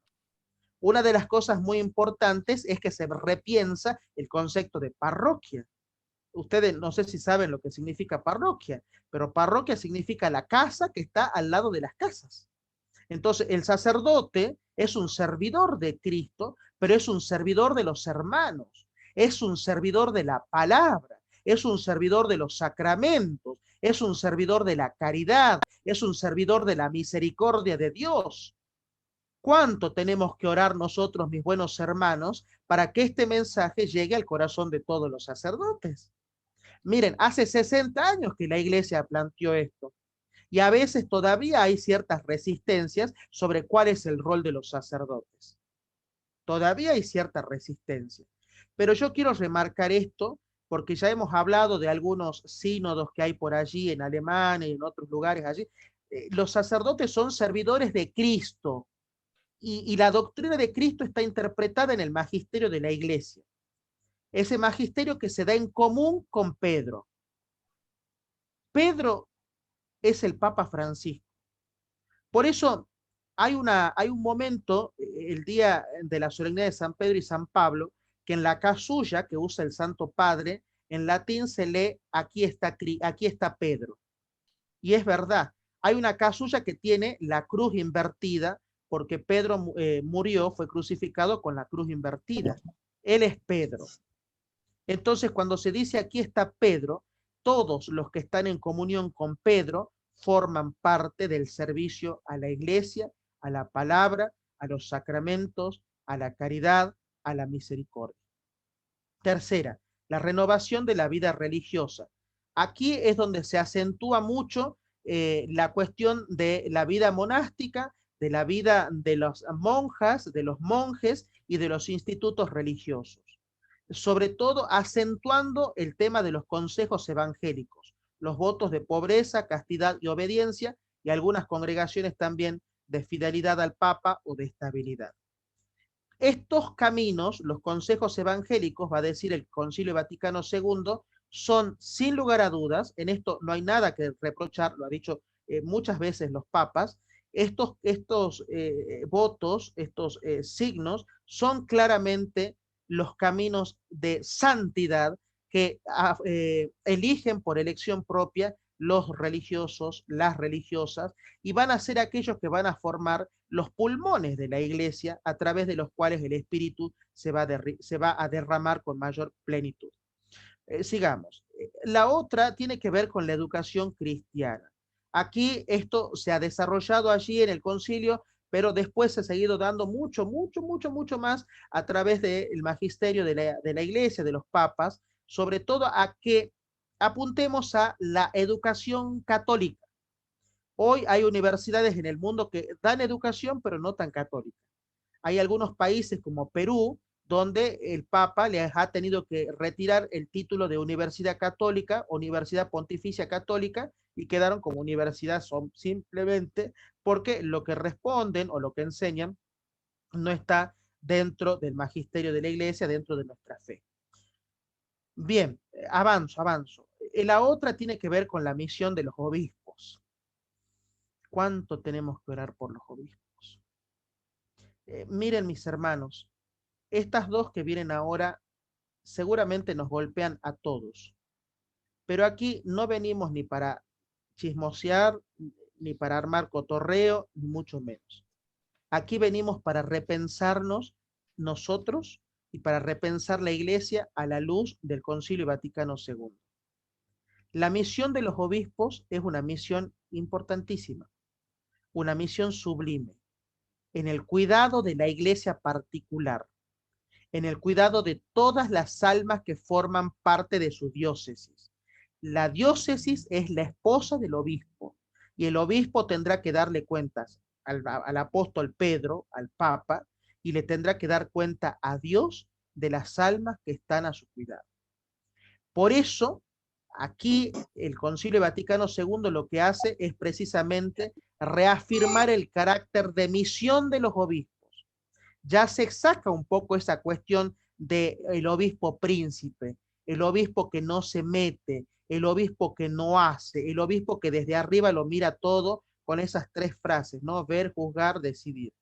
Una de las cosas muy importantes es que se repiensa el concepto de parroquia. Ustedes no sé si saben lo que significa parroquia, pero parroquia significa la casa que está al lado de las casas. Entonces, el sacerdote es un servidor de Cristo, pero es un servidor de los hermanos, es un servidor de la palabra, es un servidor de los sacramentos, es un servidor de la caridad, es un servidor de la misericordia de Dios. ¿Cuánto tenemos que orar nosotros, mis buenos hermanos, para que este mensaje llegue al corazón de todos los sacerdotes? Miren, hace 60 años que la iglesia planteó esto y a veces todavía hay ciertas resistencias sobre cuál es el rol de los sacerdotes. Todavía hay cierta resistencia. Pero yo quiero remarcar esto porque ya hemos hablado de algunos sínodos que hay por allí en Alemania y en otros lugares allí. Los sacerdotes son servidores de Cristo y la doctrina de Cristo está interpretada en el magisterio de la iglesia. Ese magisterio que se da en común con Pedro. Pedro es el Papa Francisco. Por eso hay un momento, el día de la solemnidad de San Pedro y San Pablo, que en la casulla que usa el Santo Padre, en latín se lee aquí está Pedro. Y es verdad, hay una casulla que tiene la cruz invertida, porque Pedro murió, fue crucificado con la cruz invertida. Él es Pedro. Entonces, cuando se dice aquí está Pedro, todos los que están en comunión con Pedro forman parte del servicio a la iglesia, a la palabra, a los sacramentos, a la caridad, a la misericordia. Tercera, la renovación de la vida religiosa. Aquí es donde se acentúa mucho la cuestión de la vida monástica, de la vida de las monjas, de los monjes y de los institutos religiosos. Sobre todo acentuando el tema de los consejos evangélicos, los votos de pobreza, castidad y obediencia, y algunas congregaciones también de fidelidad al Papa o de estabilidad. Estos caminos, los consejos evangélicos, va a decir el Concilio Vaticano II, son sin lugar a dudas, en esto no hay nada que reprochar, lo ha dicho muchas veces los papas, estos votos, estos signos, son claramente los caminos de santidad que eligen por elección propia los religiosos, las religiosas, y van a ser aquellos que van a formar los pulmones de la iglesia a través de los cuales el Espíritu se va a derramar con mayor plenitud. Sigamos. La otra tiene que ver con la educación cristiana. Aquí esto se ha desarrollado allí en el concilio, pero después se ha seguido dando mucho más a través del magisterio de la iglesia, de los papas, sobre todo a que apuntemos a la educación católica. Hoy hay universidades en el mundo que dan educación, pero no tan católica. Hay algunos países como Perú, donde el Papa les ha tenido que retirar el título de universidad católica, universidad pontificia católica, y quedaron como universidad simplemente porque lo que responden o lo que enseñan no está dentro del magisterio de la iglesia, dentro de nuestra fe. Bien, avanzo. La otra tiene que ver con la misión de los obispos. ¿Cuánto tenemos que orar por los obispos? Miren, mis hermanos, estas dos que vienen ahora seguramente nos golpean a todos, pero aquí no venimos ni para chismosear, ni para armar cotorreo, ni mucho menos. Aquí venimos para repensarnos nosotros y para repensar la iglesia a la luz del Concilio Vaticano II. La misión de los obispos es una misión importantísima, una misión sublime, en el cuidado de la iglesia particular, en el cuidado de todas las almas que forman parte de su diócesis. La diócesis es la esposa del obispo, y el obispo tendrá que darle cuentas al apóstol Pedro, al Papa, y le tendrá que dar cuenta a Dios de las almas que están a su cuidado. Por eso, aquí el Concilio Vaticano II lo que hace es precisamente reafirmar el carácter de misión de los obispos. Ya se saca un poco esa cuestión del obispo príncipe, el obispo que no se mete, el obispo que no hace, el obispo que desde arriba lo mira todo con esas tres frases, ¿no? Ver, juzgar, decidir.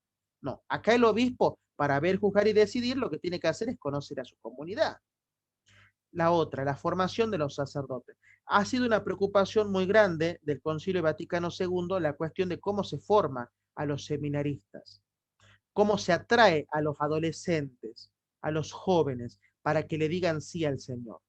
No, acá el obispo, para ver, juzgar y decidir, lo que tiene que hacer es conocer a su comunidad. La otra, la formación de los sacerdotes. Ha sido una preocupación muy grande del Concilio Vaticano II la cuestión de cómo se forma a los seminaristas, cómo se atrae a los adolescentes, a los jóvenes, para que le digan sí al Señor.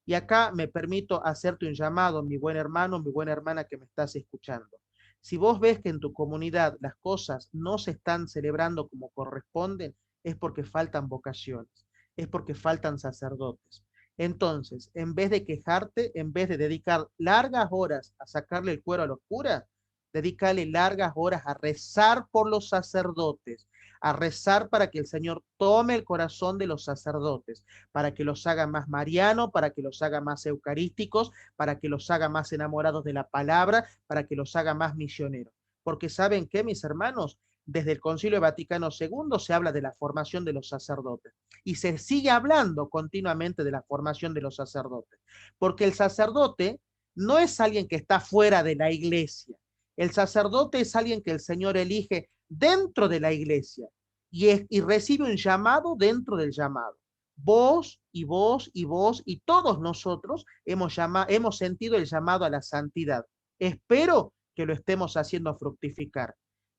Y acá me permito hacerte un llamado, mi buen hermano, mi buena hermana que me estás escuchando. Si vos ves que en tu comunidad las cosas no se están celebrando como corresponden, es porque faltan vocaciones, es porque faltan sacerdotes. Entonces, en vez de quejarte, en vez de dedicar largas horas a sacarle el cuero a los curas, dedícale largas horas a rezar por los sacerdotes, a rezar para que el Señor tome el corazón de los sacerdotes, para que los haga más marianos, para que los haga más eucarísticos, para que los haga más enamorados de la palabra, para que los haga más misioneros. Porque ¿saben qué, mis hermanos? Desde el Concilio Vaticano II se habla de la formación de los sacerdotes y se sigue hablando continuamente de la formación de los sacerdotes, porque el sacerdote no es alguien que está fuera de la iglesia, el sacerdote es alguien que el Señor elige dentro de la iglesia y recibe un llamado dentro del llamado. Vos y vos y vos y todos nosotros hemos sentido el llamado a la santidad. Espero que lo estemos haciendo fructificar.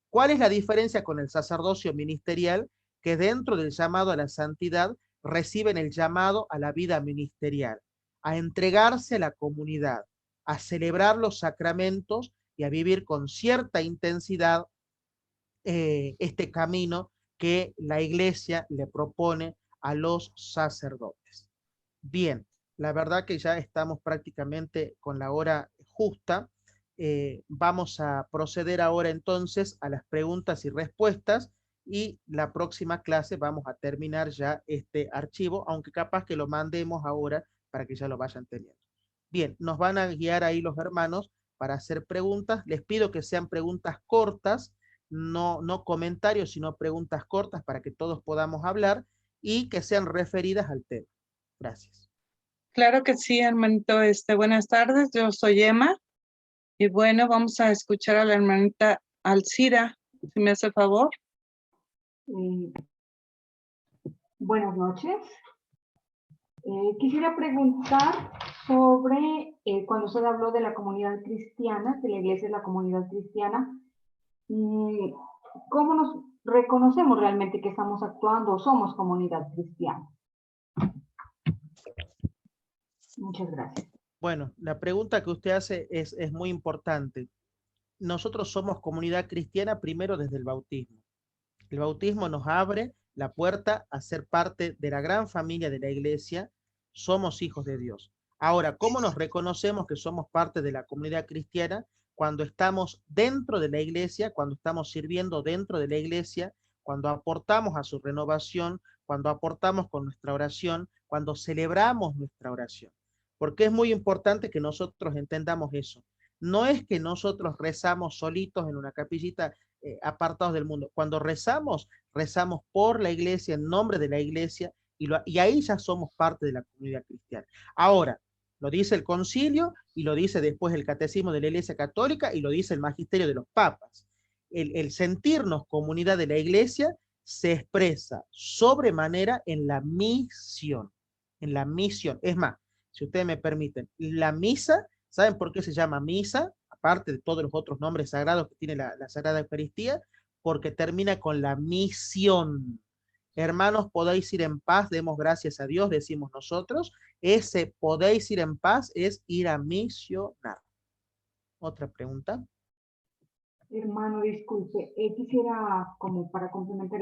¿Cuál es la diferencia con el sacerdocio ministerial? Que dentro del llamado a la santidad reciben el llamado a la vida ministerial, a entregarse a la comunidad, a celebrar los sacramentos y a vivir con cierta intensidad este camino que la iglesia le propone a los sacerdotes. Bien, la verdad que ya estamos prácticamente con la hora justa. Vamos a proceder ahora entonces a las preguntas y respuestas y la próxima clase vamos a terminar ya este archivo, aunque capaz que lo mandemos ahora para que ya lo vayan teniendo. Bien, nos van a guiar ahí los hermanos para hacer preguntas. Les pido que sean preguntas cortas, no comentarios, sino preguntas cortas para que todos podamos hablar y que sean referidas al tema. Gracias. Claro que sí, hermanito. Buenas tardes, yo soy Emma. Y bueno, vamos a escuchar a la hermanita Alcira, si me hace favor. Buenas noches. Quisiera preguntar sobre cuando usted habló de la comunidad cristiana, que la iglesia es la comunidad cristiana, ¿cómo nos reconocemos realmente que estamos actuando o somos comunidad cristiana? Muchas gracias. Bueno, la pregunta que usted hace es muy importante. Nosotros somos comunidad cristiana primero desde el bautismo. El bautismo nos abre la puerta a ser parte de la gran familia de la iglesia. Somos hijos de Dios. Ahora, ¿cómo nos reconocemos que somos parte de la comunidad cristiana? Cuando estamos dentro de la iglesia, cuando estamos sirviendo dentro de la iglesia, cuando aportamos a su renovación, cuando aportamos con nuestra oración, cuando celebramos nuestra oración. Porque es muy importante que nosotros entendamos eso. No es que nosotros rezamos solitos en una capillita apartados del mundo. Cuando rezamos, rezamos por la iglesia, en nombre de la iglesia, y ahí ya somos parte de la comunidad cristiana. Ahora, lo dice el concilio, y lo dice después el catecismo de la iglesia católica, y lo dice el magisterio de los papas. El sentirnos comunidad de la iglesia se expresa sobremanera en la misión. En la misión. Es más, si ustedes me permiten, la misa, ¿saben por qué se llama misa? Aparte de todos los otros nombres sagrados que tiene la Sagrada Eucaristía, porque termina con la misión. Hermanos, podéis ir en paz, demos gracias a Dios, decimos nosotros. Ese podéis ir en paz es ir a misionar. ¿Otra pregunta? Hermano, disculpe, quisiera como para complementar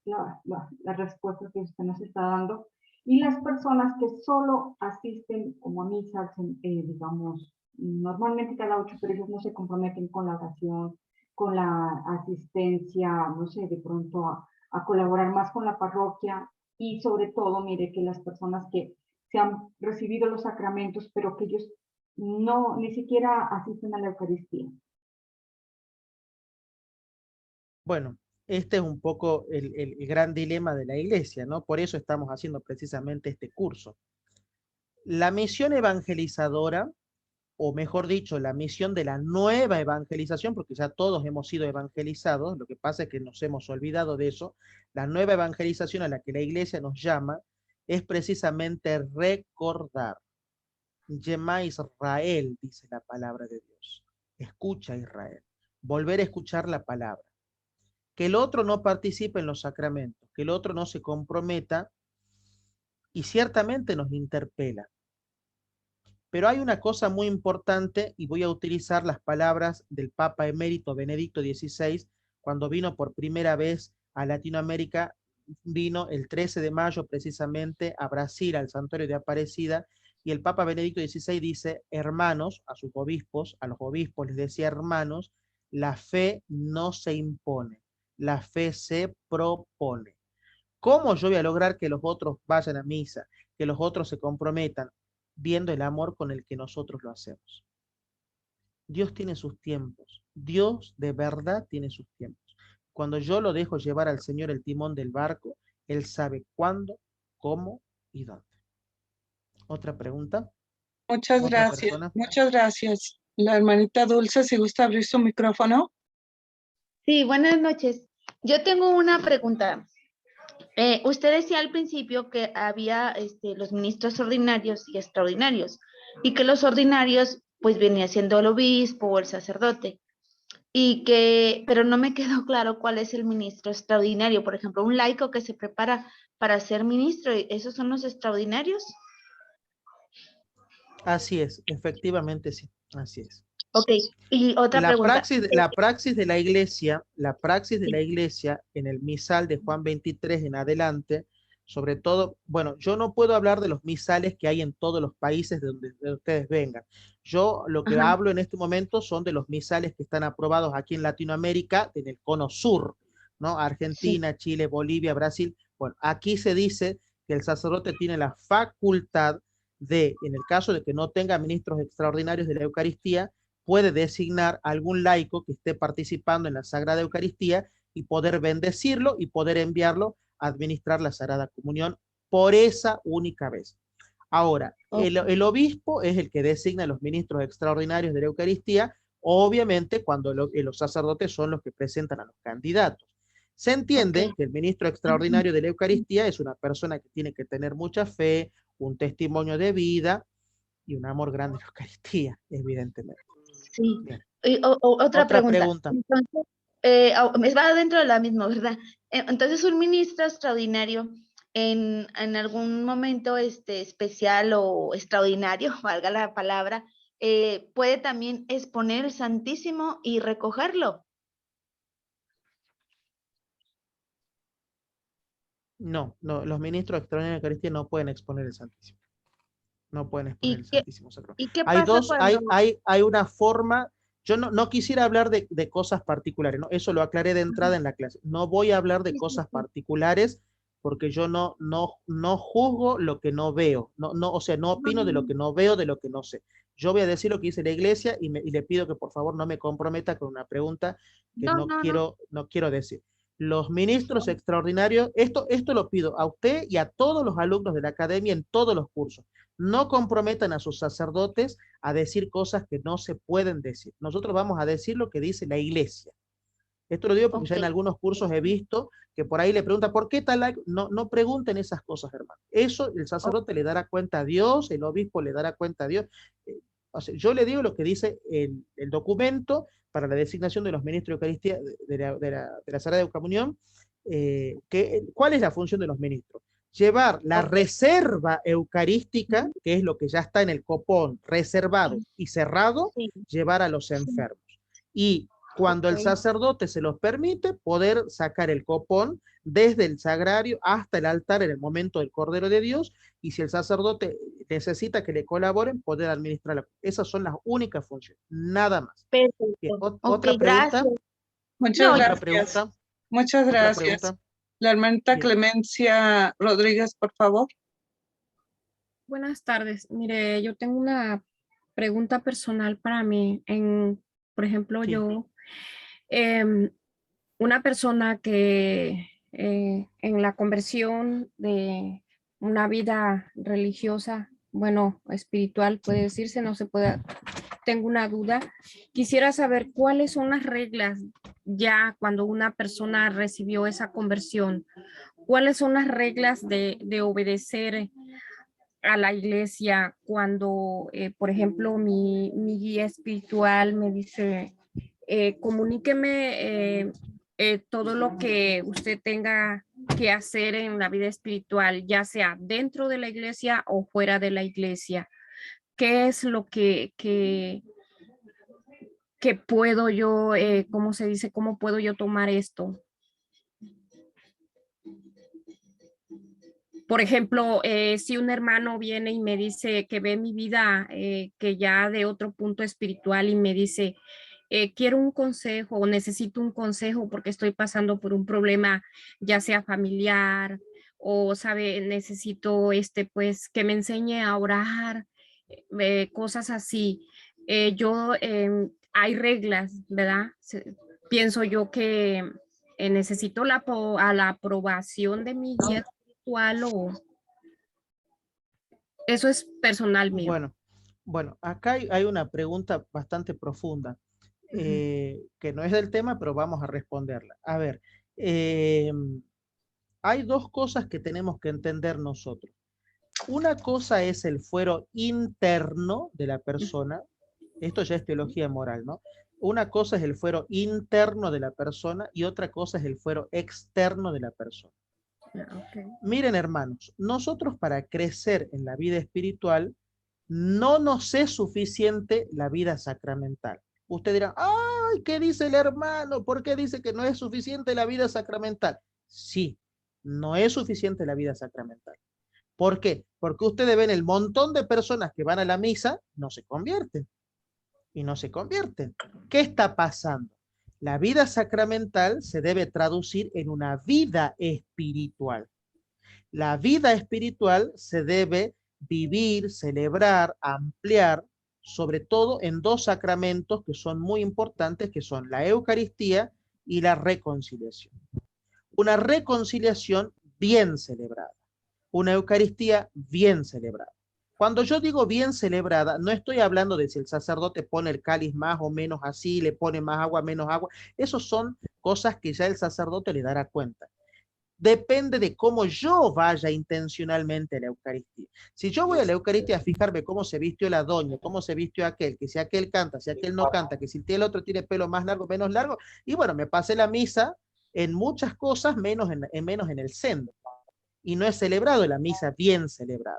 la respuesta que usted nos está dando, y las personas que solo asisten como a misas, digamos, normalmente cada 8, pero ellos no se comprometen con la oración, con la asistencia, no sé, de pronto a colaborar más con la parroquia, y sobre todo, mire, que las personas que se han recibido los sacramentos, pero que ellos no, ni siquiera asisten a la Eucaristía. Bueno, este es un poco el gran dilema de la iglesia, ¿no? Por eso estamos haciendo precisamente este curso. La misión evangelizadora, o mejor dicho, la misión de la nueva evangelización, porque ya todos hemos sido evangelizados, lo que pasa es que nos hemos olvidado de eso. La nueva evangelización a la que la iglesia nos llama es precisamente recordar. Yema Israel, dice la palabra de Dios. Escucha Israel. Volver a escuchar la palabra. Que el otro no participe en los sacramentos, que el otro no se comprometa, y ciertamente nos interpela. Pero hay una cosa muy importante, y voy a utilizar las palabras del Papa emérito Benedicto XVI, cuando vino por primera vez a Latinoamérica. Vino el 13 de mayo precisamente a Brasil, al santuario de Aparecida, y el Papa Benedicto XVI dice: hermanos, a sus obispos, a los obispos les decía: hermanos, la fe no se impone, la fe se propone. ¿Cómo yo voy a lograr que los otros vayan a misa, que los otros se comprometan? Viendo el amor con el que nosotros lo hacemos. Dios tiene sus tiempos. Dios de verdad tiene sus tiempos. Cuando yo lo dejo llevar al Señor el timón del barco, Él sabe cuándo, cómo y dónde. ¿Otra pregunta? Muchas ¿Otra gracias. persona? Muchas gracias. La hermanita Dulce, si gusta abrir su micrófono. Sí, buenas noches. Yo tengo una pregunta. Usted decía al principio que había los ministros ordinarios y extraordinarios, y que los ordinarios pues venía siendo el obispo o el sacerdote, pero no me quedó claro cuál es el ministro extraordinario. Por ejemplo, un laico que se prepara para ser ministro, ¿esos son los extraordinarios? Así es, efectivamente sí, así es. Ok, y otra pregunta. La praxis de la iglesia en el misal de Juan 23 en adelante, sobre todo, bueno, yo no puedo hablar de los misales que hay en todos los países de ustedes vengan. Yo lo que Ajá. hablo en este momento son de los misales que están aprobados aquí en Latinoamérica, en el cono sur, ¿no? Sí. Argentina, Chile, Bolivia, Brasil. Bueno, aquí se dice que el sacerdote tiene la facultad de, en el caso de que no tenga ministros extraordinarios de la Eucaristía, puede designar algún laico que esté participando en la Sagrada Eucaristía y poder bendecirlo y poder enviarlo a administrar la Sagrada Comunión por esa única vez. Ahora, el obispo es el que designa a los ministros extraordinarios de la Eucaristía, obviamente cuando los sacerdotes son los que presentan a los candidatos. Se entiende que el ministro extraordinario de la Eucaristía es una persona que tiene que tener mucha fe, un testimonio de vida y un amor grande a la Eucaristía, evidentemente. Sí. Bien. Otra pregunta. pregunta. Entonces, me va dentro de la misma, ¿verdad? Entonces, un ministro extraordinario en algún momento especial o extraordinario, valga la palabra, puede también exponer el Santísimo y recogerlo. No, los ministros extraordinarios de Eucaristía no pueden exponer el Santísimo. No pueden exponer ¿Y el qué, Santísimo Sacramento. y qué Hay pasa dos, cuando... hay una forma, yo no quisiera hablar de cosas particulares, ¿no? Eso lo aclaré de entrada en la clase. No voy a hablar de Sí, sí, cosas sí. particulares porque yo no juzgo lo que no veo, o sea, no opino de lo que no veo, de lo que no sé. Yo voy a decir lo que dice la iglesia y le pido que por favor no me comprometa con una pregunta que No, no, no. no quiero decir. Los ministros extraordinarios, esto lo pido a usted y a todos los alumnos de la academia en todos los cursos. No comprometan a sus sacerdotes a decir cosas que no se pueden decir. Nosotros vamos a decir lo que dice la iglesia. Esto lo digo porque ya en algunos cursos he visto que por ahí le preguntan, ¿por qué tal? No pregunten esas cosas, hermano. Eso el sacerdote le dará cuenta a Dios, el obispo le dará cuenta a Dios. O sea, yo le digo lo que dice el documento para la designación de los ministros de Eucaristía de la Sagrada Comunión. ¿Cuál es la función de los ministros? Llevar la reserva eucarística, que es lo que ya está en el copón, reservado y cerrado, Sí, llevar a los enfermos. Y cuando el sacerdote se los permite, poder sacar el copón desde el sagrario hasta el altar en el momento del Cordero de Dios, y si el sacerdote necesita que le colaboren, poder administrarla. Esas son las únicas funciones, nada más. Bien, perfecto. otra pregunta. Gracias. Muchas No, Otra gracias. pregunta. Muchas Otra gracias. pregunta. La hermanita Bien. Clemencia Rodríguez, por favor. Buenas tardes. Mire, yo tengo una pregunta personal para mí. Por ejemplo, Sí. yo, em, una persona que en la conversión de una vida religiosa, bueno, espiritual, puede decirse, no se puede, tengo una duda. Quisiera saber cuáles son las reglas ya cuando una persona recibió esa conversión. ¿Cuáles son las reglas de obedecer a la iglesia cuando, por ejemplo, mi guía espiritual me dice, comuníqueme todo lo que usted tenga que hacer en la vida espiritual, ya sea dentro de la iglesia o fuera de la iglesia? ¿Qué es lo que puedo yo, cómo se dice, cómo puedo yo tomar esto? Por ejemplo, si un hermano viene y me dice que ve mi vida, que ya de otro punto espiritual y me dice, quiero un consejo o necesito un consejo porque estoy pasando por un problema, ya sea familiar o, sabe, necesito pues que me enseñe a orar, cosas así. Hay reglas, ¿verdad? Pienso yo que necesito a la aprobación de mi guía espiritual o eso es personal mío. Bueno, acá hay una pregunta bastante profunda, que no es del tema, pero vamos a responderla. A ver, Hay dos cosas que tenemos que entender nosotros. Una cosa es el fuero interno de la persona. Esto ya es teología moral, ¿no? Una cosa es el fuero interno de la persona y otra cosa es el fuero externo de la persona. Okay. Miren, hermanos, nosotros para crecer en la vida espiritual no nos es suficiente la vida sacramental. Usted dirá, ay, ¿qué dice el hermano? ¿Por qué dice que no es suficiente la vida sacramental? Sí, no es suficiente la vida sacramental. ¿Por qué? Porque ustedes ven el montón de personas que van a la misa, no se convierten. Y no se convierten. ¿Qué está pasando? La vida sacramental se debe traducir en una vida espiritual. La vida espiritual se debe vivir, celebrar, ampliar, sobre todo en dos sacramentos que son muy importantes, que son la Eucaristía y la reconciliación. Una reconciliación bien celebrada, una Eucaristía bien celebrada. Cuando yo digo bien celebrada, no estoy hablando de si el sacerdote pone el cáliz más o menos así, le pone más agua, menos agua. Esas son cosas que ya el sacerdote le dará cuenta. Depende de cómo yo vaya intencionalmente a la Eucaristía. Si yo voy a la Eucaristía a fijarme cómo se vistió la doña, cómo se vistió aquel, que si aquel canta, si aquel no canta, que si el otro tiene pelo más largo, menos largo, y bueno, me pasé la misa en muchas cosas, menos en el centro. Y no he celebrado la misa bien celebrada.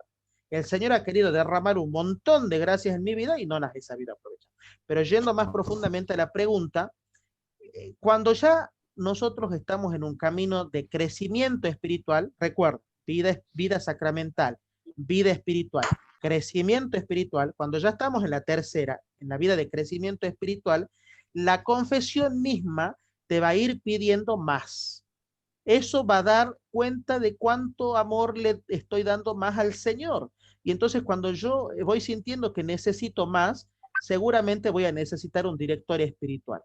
El Señor ha querido derramar un montón de gracias en mi vida y no las he sabido aprovechar. Pero yendo más profundamente a la pregunta, cuando ya nosotros estamos en un camino de crecimiento espiritual, recuerdo, vida sacramental, vida espiritual, crecimiento espiritual, cuando ya estamos en la tercera, en la vida de crecimiento espiritual, la confesión misma te va a ir pidiendo más. Eso va a dar cuenta de cuánto amor le estoy dando más al Señor. Y entonces cuando yo voy sintiendo que necesito más, seguramente voy a necesitar un director espiritual.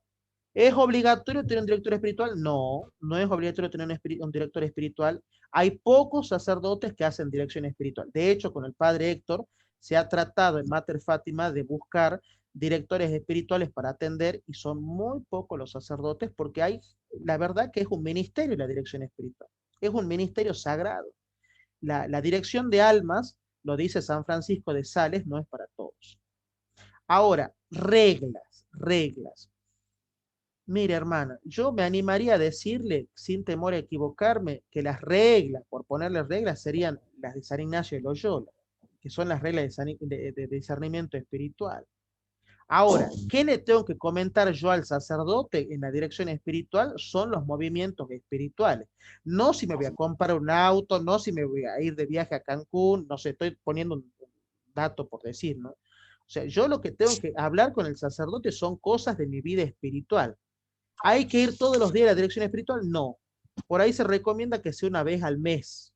¿Es obligatorio tener un director espiritual? No, no es obligatorio tener un director espiritual. Hay pocos sacerdotes que hacen dirección espiritual. De hecho, con el padre Héctor se ha tratado en Mater Fátima de buscar directores espirituales para atender y son muy pocos los sacerdotes porque hay, la verdad que es un ministerio la dirección espiritual. Es un ministerio sagrado. La dirección de almas, lo dice San Francisco de Sales, no es para todos. Ahora, reglas. Mire, hermana, yo me animaría a decirle, sin temor a equivocarme, que las reglas, por ponerle reglas, serían las de San Ignacio de Loyola, que son las reglas de discernimiento espiritual. Ahora, ¿qué le tengo que comentar yo al sacerdote en la dirección espiritual? Son los movimientos espirituales. No si me voy a comprar un auto, no si me voy a ir de viaje a Cancún, no sé, estoy poniendo un dato por decir, ¿no? O sea, yo lo que tengo que hablar con el sacerdote son cosas de mi vida espiritual. ¿Hay que ir todos los días a la dirección espiritual? No. Por ahí se recomienda que sea una vez al mes,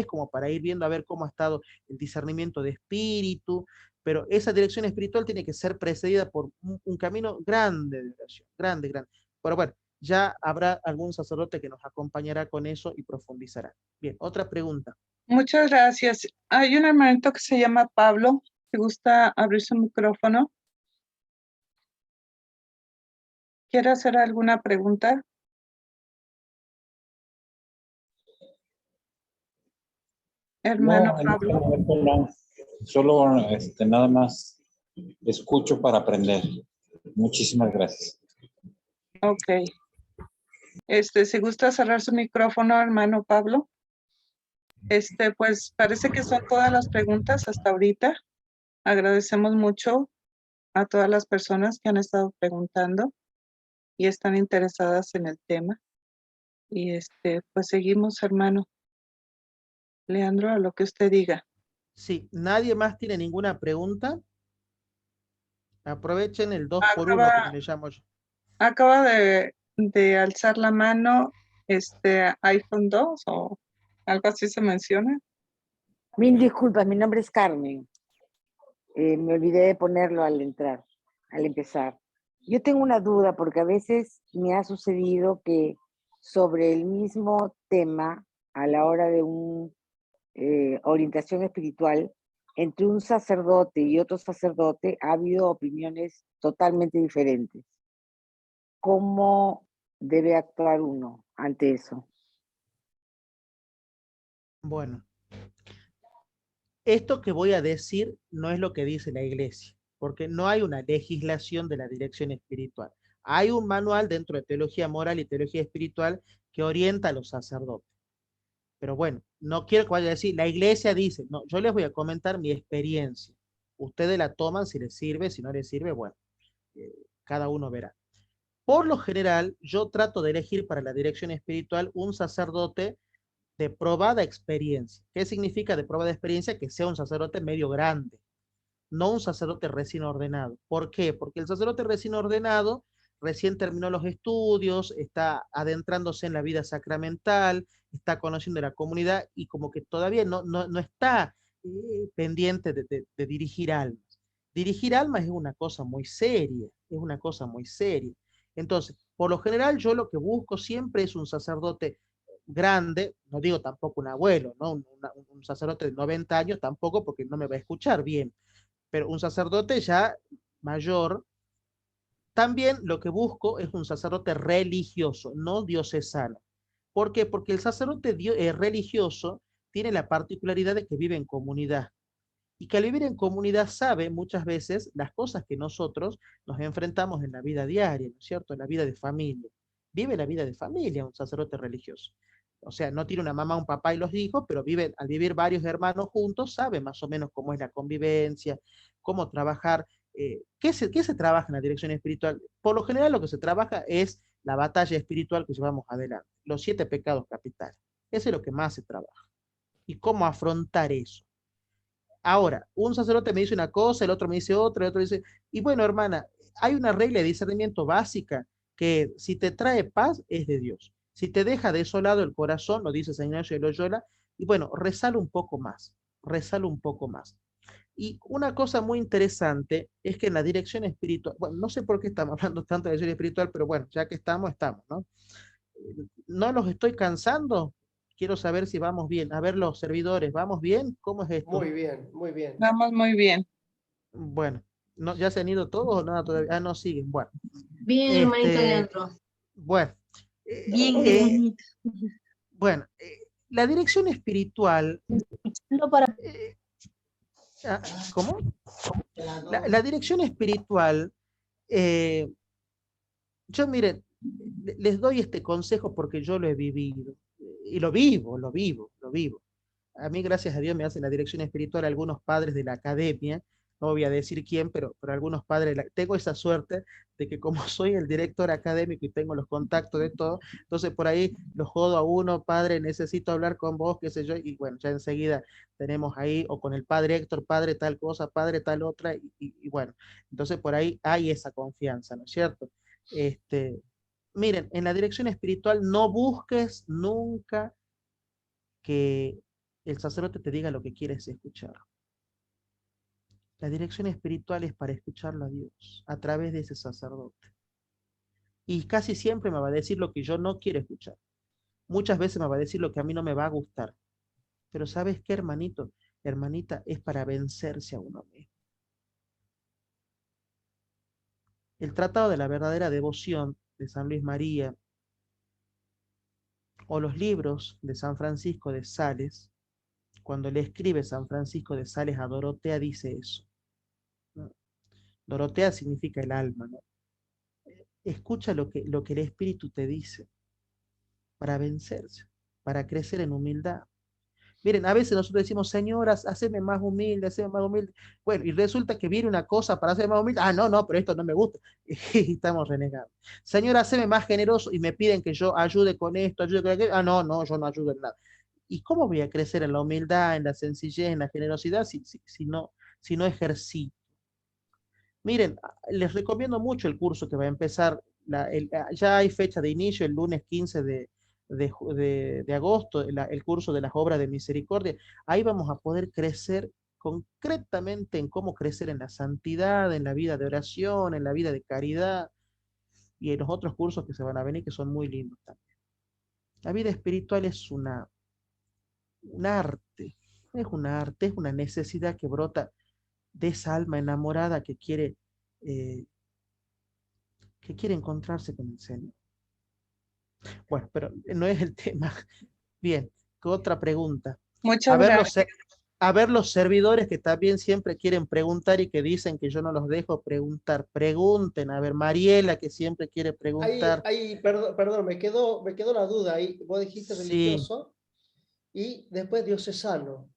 como para ir viendo a ver cómo ha estado el discernimiento de espíritu, pero esa dirección espiritual tiene que ser precedida por un camino grande de oración, grande. Pero bueno, ya habrá algún sacerdote que nos acompañará con eso y profundizará. Bien, otra pregunta. Muchas gracias. Hay un hermanito que se llama Pablo. ¿Te gusta abrir su micrófono? ¿Quiere hacer alguna pregunta? Hermano No, en este Pablo. momento no. Solo nada más escucho para aprender. Muchísimas gracias. Ok. Si gusta cerrar su micrófono, hermano Pablo. Pues parece que son todas las preguntas hasta ahorita. Agradecemos mucho a todas las personas que han estado preguntando y están interesadas en el tema. Y pues seguimos, hermano. Leandro, a lo que usted diga. Sí, ¿nadie más tiene ninguna pregunta? Aprovechen el 2 por 1, como le llamo yo. Acaba de alzar la mano iPhone 2 o algo así se menciona. Mil disculpas, mi nombre es Carmen. Me olvidé de ponerlo al entrar, al empezar. Yo tengo una duda porque a veces me ha sucedido que sobre el mismo tema, a la hora de una orientación espiritual, entre un sacerdote y otro sacerdote ha habido opiniones totalmente diferentes. ¿Cómo debe actuar uno ante eso? Bueno, esto que voy a decir no es lo que dice la iglesia, porque no hay una legislación de la dirección espiritual. Hay un manual dentro de teología moral y teología espiritual que orienta a los sacerdotes. Pero bueno, no quiero que vaya a decir, la iglesia dice, no, yo les voy a comentar mi experiencia. Ustedes la toman si les sirve, si no les sirve, bueno, eh, cada uno verá. Por lo general, yo trato de elegir para la dirección espiritual un sacerdote de probada experiencia. ¿Qué significa de probada experiencia? Que sea un sacerdote medio grande, no un sacerdote recién ordenado. ¿Por qué? Porque el sacerdote recién ordenado recién terminó los estudios, está adentrándose en la vida sacramental, está conociendo la comunidad y como que todavía no está pendiente de dirigir almas. Dirigir almas es una cosa muy seria, es una cosa muy seria. Entonces, por lo general, yo lo que busco siempre es un sacerdote grande, no digo tampoco un abuelo, ¿no? Un sacerdote de 90 años tampoco, porque no me va a escuchar bien, pero un sacerdote ya mayor. También lo que busco es un sacerdote religioso, no diocesano. ¿Por qué? Porque el sacerdote religioso tiene la particularidad de que vive en comunidad y que al vivir en comunidad sabe muchas veces las cosas que nosotros nos enfrentamos en la vida diaria, ¿no es cierto? En la vida de familia. Vive la vida de familia un sacerdote religioso. O sea, no tiene una mamá, un papá y los hijos, pero vive, al vivir varios hermanos juntos, sabe más o menos cómo es la convivencia, cómo trabajar. ¿Qué se trabaja en la dirección espiritual? Por lo general lo que se trabaja es la batalla espiritual que llevamos adelante, los 7 pecados capitales. Eso es lo que más se trabaja. ¿Y cómo afrontar eso? Ahora, un sacerdote me dice una cosa, el otro me dice otra, el otro dice, y bueno, hermana, hay una regla de discernimiento básica que si te trae paz es de Dios. Si te deja desolado el corazón, lo dice San Ignacio de Loyola, y bueno, rezalo un poco más, rezalo un poco más. Y una cosa muy interesante es que en la dirección espiritual, bueno, no sé por qué estamos hablando tanto de dirección espiritual, pero bueno, ya que estamos, estamos, ¿no? No los estoy cansando, quiero saber si vamos bien. A ver, los servidores, ¿vamos bien? ¿Cómo es esto? Muy bien, muy bien. Vamos muy bien. Bueno, no, ¿ya se han ido todos o nada todavía? Ah, no, siguen. Bueno, Bien, hermanito Leandro. bueno, Bien, eh, hermanito. bueno, la dirección espiritual, No para. eh, ah, ¿cómo? La dirección espiritual, eh, yo miren, les doy este consejo porque yo lo he vivido y lo vivo, lo vivo, lo vivo. A mí, gracias a Dios, me hacen la dirección espiritual algunos padres de la academia, no voy a decir quién, pero algunos padres, tengo esa suerte de que como soy el director académico y tengo los contactos de todo, entonces por ahí los jodo a uno, padre, necesito hablar con vos, qué sé yo, y bueno, ya enseguida tenemos ahí, o con el padre Héctor, padre tal cosa, padre tal otra, y bueno, entonces por ahí hay esa confianza, ¿no es cierto? Este, miren, en la dirección espiritual no busques nunca que el sacerdote te diga lo que quieres escuchar. La dirección espiritual es para escucharlo a Dios a través de ese sacerdote. Y casi siempre me va a decir lo que yo no quiero escuchar. Muchas veces me va a decir lo que a mí no me va a gustar. Pero ¿sabes qué, hermanito? Hermanita, es para vencerse a uno mismo. El Tratado de la Verdadera Devoción de San Luis María o los libros de San Francisco de Sales, cuando le escribe San Francisco de Sales a Dorotea, dice eso, ¿no? Dorotea significa el alma, ¿no? Escucha lo que el Espíritu te dice para vencerse, para crecer en humildad. Miren, a veces nosotros decimos, señoras, haceme más humilde, haceme más humilde. Bueno, y resulta que viene una cosa para hacerme más humilde. Ah, no, no, pero esto no me gusta. Y estamos renegados. Señora, haceme más generoso y me piden que yo ayude con esto, ayude con aquello. Ah, no, no, yo no ayudo en nada. ¿Y cómo voy a crecer en la humildad, en la sencillez, en la generosidad si no ejercito? Miren, les recomiendo mucho el curso que va a empezar, ya hay fecha de inicio, el lunes 15 de agosto, el curso de las obras de misericordia. Ahí vamos a poder crecer concretamente en cómo crecer en la santidad, en la vida de oración, en la vida de caridad y en los otros cursos que se van a venir que son muy lindos también. La vida espiritual es un arte, es una necesidad que brota de esa alma enamorada eh, que quiere encontrarse con el Señor. Bueno, pero no es el tema. Bien, ¿qué otra pregunta? Muchas A ver, gracias. a ver los servidores que también siempre quieren preguntar y que dicen que yo no los dejo preguntar. Pregunten. A ver, Mariela, que siempre quiere preguntar. Perdón, me quedó la duda ahí. Vos dijiste Sí. religioso y después diocesano.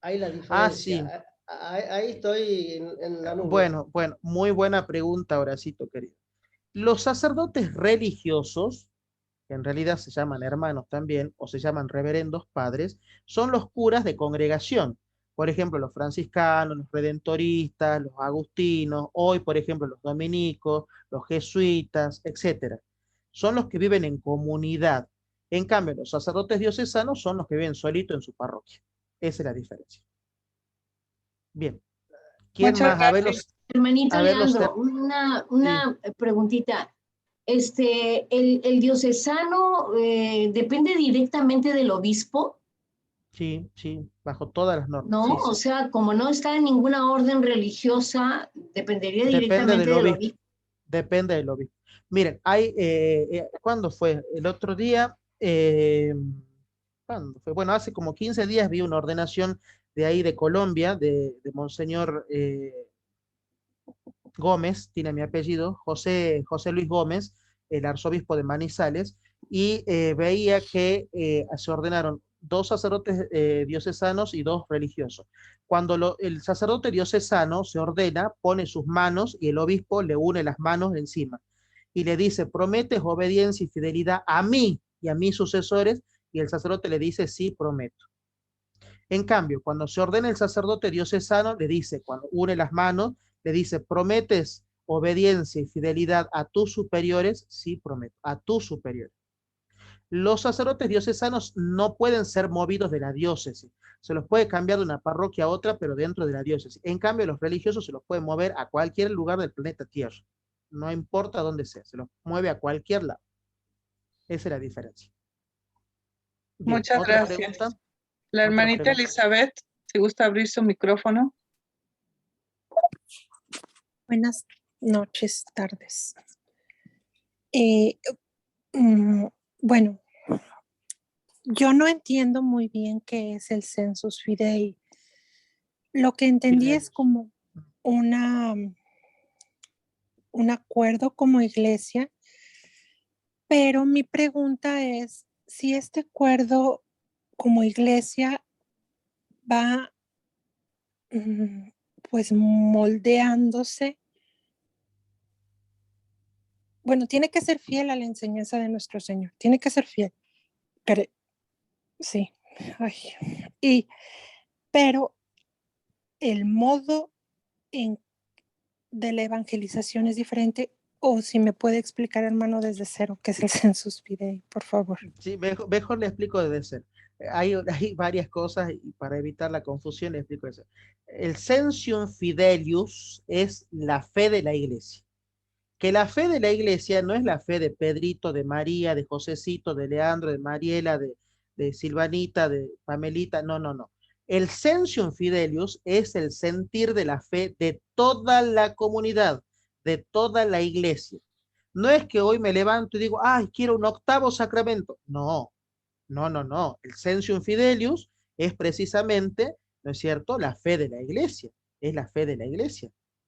Ahí la Ah, diferencia. sí. Ahí estoy en la nube. Bueno, bueno, muy buena pregunta, Horacito, querido. Los sacerdotes religiosos, que en realidad se llaman hermanos también, o se llaman reverendos padres, son los curas de congregación. Por ejemplo, los franciscanos, los redentoristas, los agustinos, hoy, por ejemplo, los dominicos, los jesuitas, etcétera. Son los que viven en comunidad. En cambio, los sacerdotes diocesanos son los que viven solitos en su parroquia. Esa es la diferencia. Bien. ¿Quién Muchas más? gracias. Hermanito A ver los Leandro, sí. una preguntita. El diocesano depende directamente del obispo, Sí, sí, bajo todas las normas. ¿no? Sí, O sí. sea, como no está en ninguna orden religiosa, dependería Depende directamente del del obispo. obispo. Depende del obispo. Miren, ¿cuándo fue? El otro día, ¿cuándo fue? Bueno, hace como 15 días vi una ordenación de ahí de Colombia, de Monseñor Gómez, tiene mi apellido, José Luis Gómez, el arzobispo de Manizales, y veía que se ordenaron dos sacerdotes diocesanos y dos religiosos. Cuando el sacerdote diocesano se ordena, pone sus manos y el obispo le une las manos encima y le dice, prometes obediencia y fidelidad a mí y a mis sucesores, y el sacerdote le dice, sí, prometo. En cambio, cuando se ordena el sacerdote diocesano, le dice, cuando une las manos, le dice, ¿prometes obediencia y fidelidad a tus superiores? Sí, prometo, a tus superiores. Los sacerdotes diocesanos no pueden ser movidos de la diócesis. Se los puede cambiar de una parroquia a otra, pero dentro de la diócesis. En cambio, los religiosos se los pueden mover a cualquier lugar del planeta Tierra. No importa dónde sea, se los mueve a cualquier lado. Esa es la diferencia. Bien, Muchas ¿otra gracias. pregunta? La ¿Otra hermanita pregunta? Elizabeth, si gusta abrir su micrófono. Buenas noches, tardes. Eh, mm, bueno, yo no entiendo muy bien qué es el Census Fidei. Lo que entendí es como un acuerdo como iglesia, pero mi pregunta es si este acuerdo como iglesia va pues moldeándose. Bueno, tiene que ser fiel a la enseñanza de nuestro Señor, tiene que ser fiel. Sí, ay. Pero el modo de la evangelización es diferente, o si me puede explicar, hermano, desde cero, qué es el Census Fidei, por favor. Sí, mejor le explico desde cero. Hay varias cosas y para evitar la confusión le explico eso. El Censum Fidelius es la fe de la iglesia. Que la fe de la iglesia no es la fe de Pedrito, de María, de Josecito, de Leandro, de Mariela, de Silvanita, de Pamelita, no, no, no. El Censum Fidelius es el sentir de la fe de toda la comunidad, de toda la iglesia. No es que hoy me levanto y digo, ay, quiero un octavo sacramento. No, no, no, no. El Censum Fidelius es precisamente, ¿no es cierto?, la fe de la iglesia. Es la fe de la iglesia.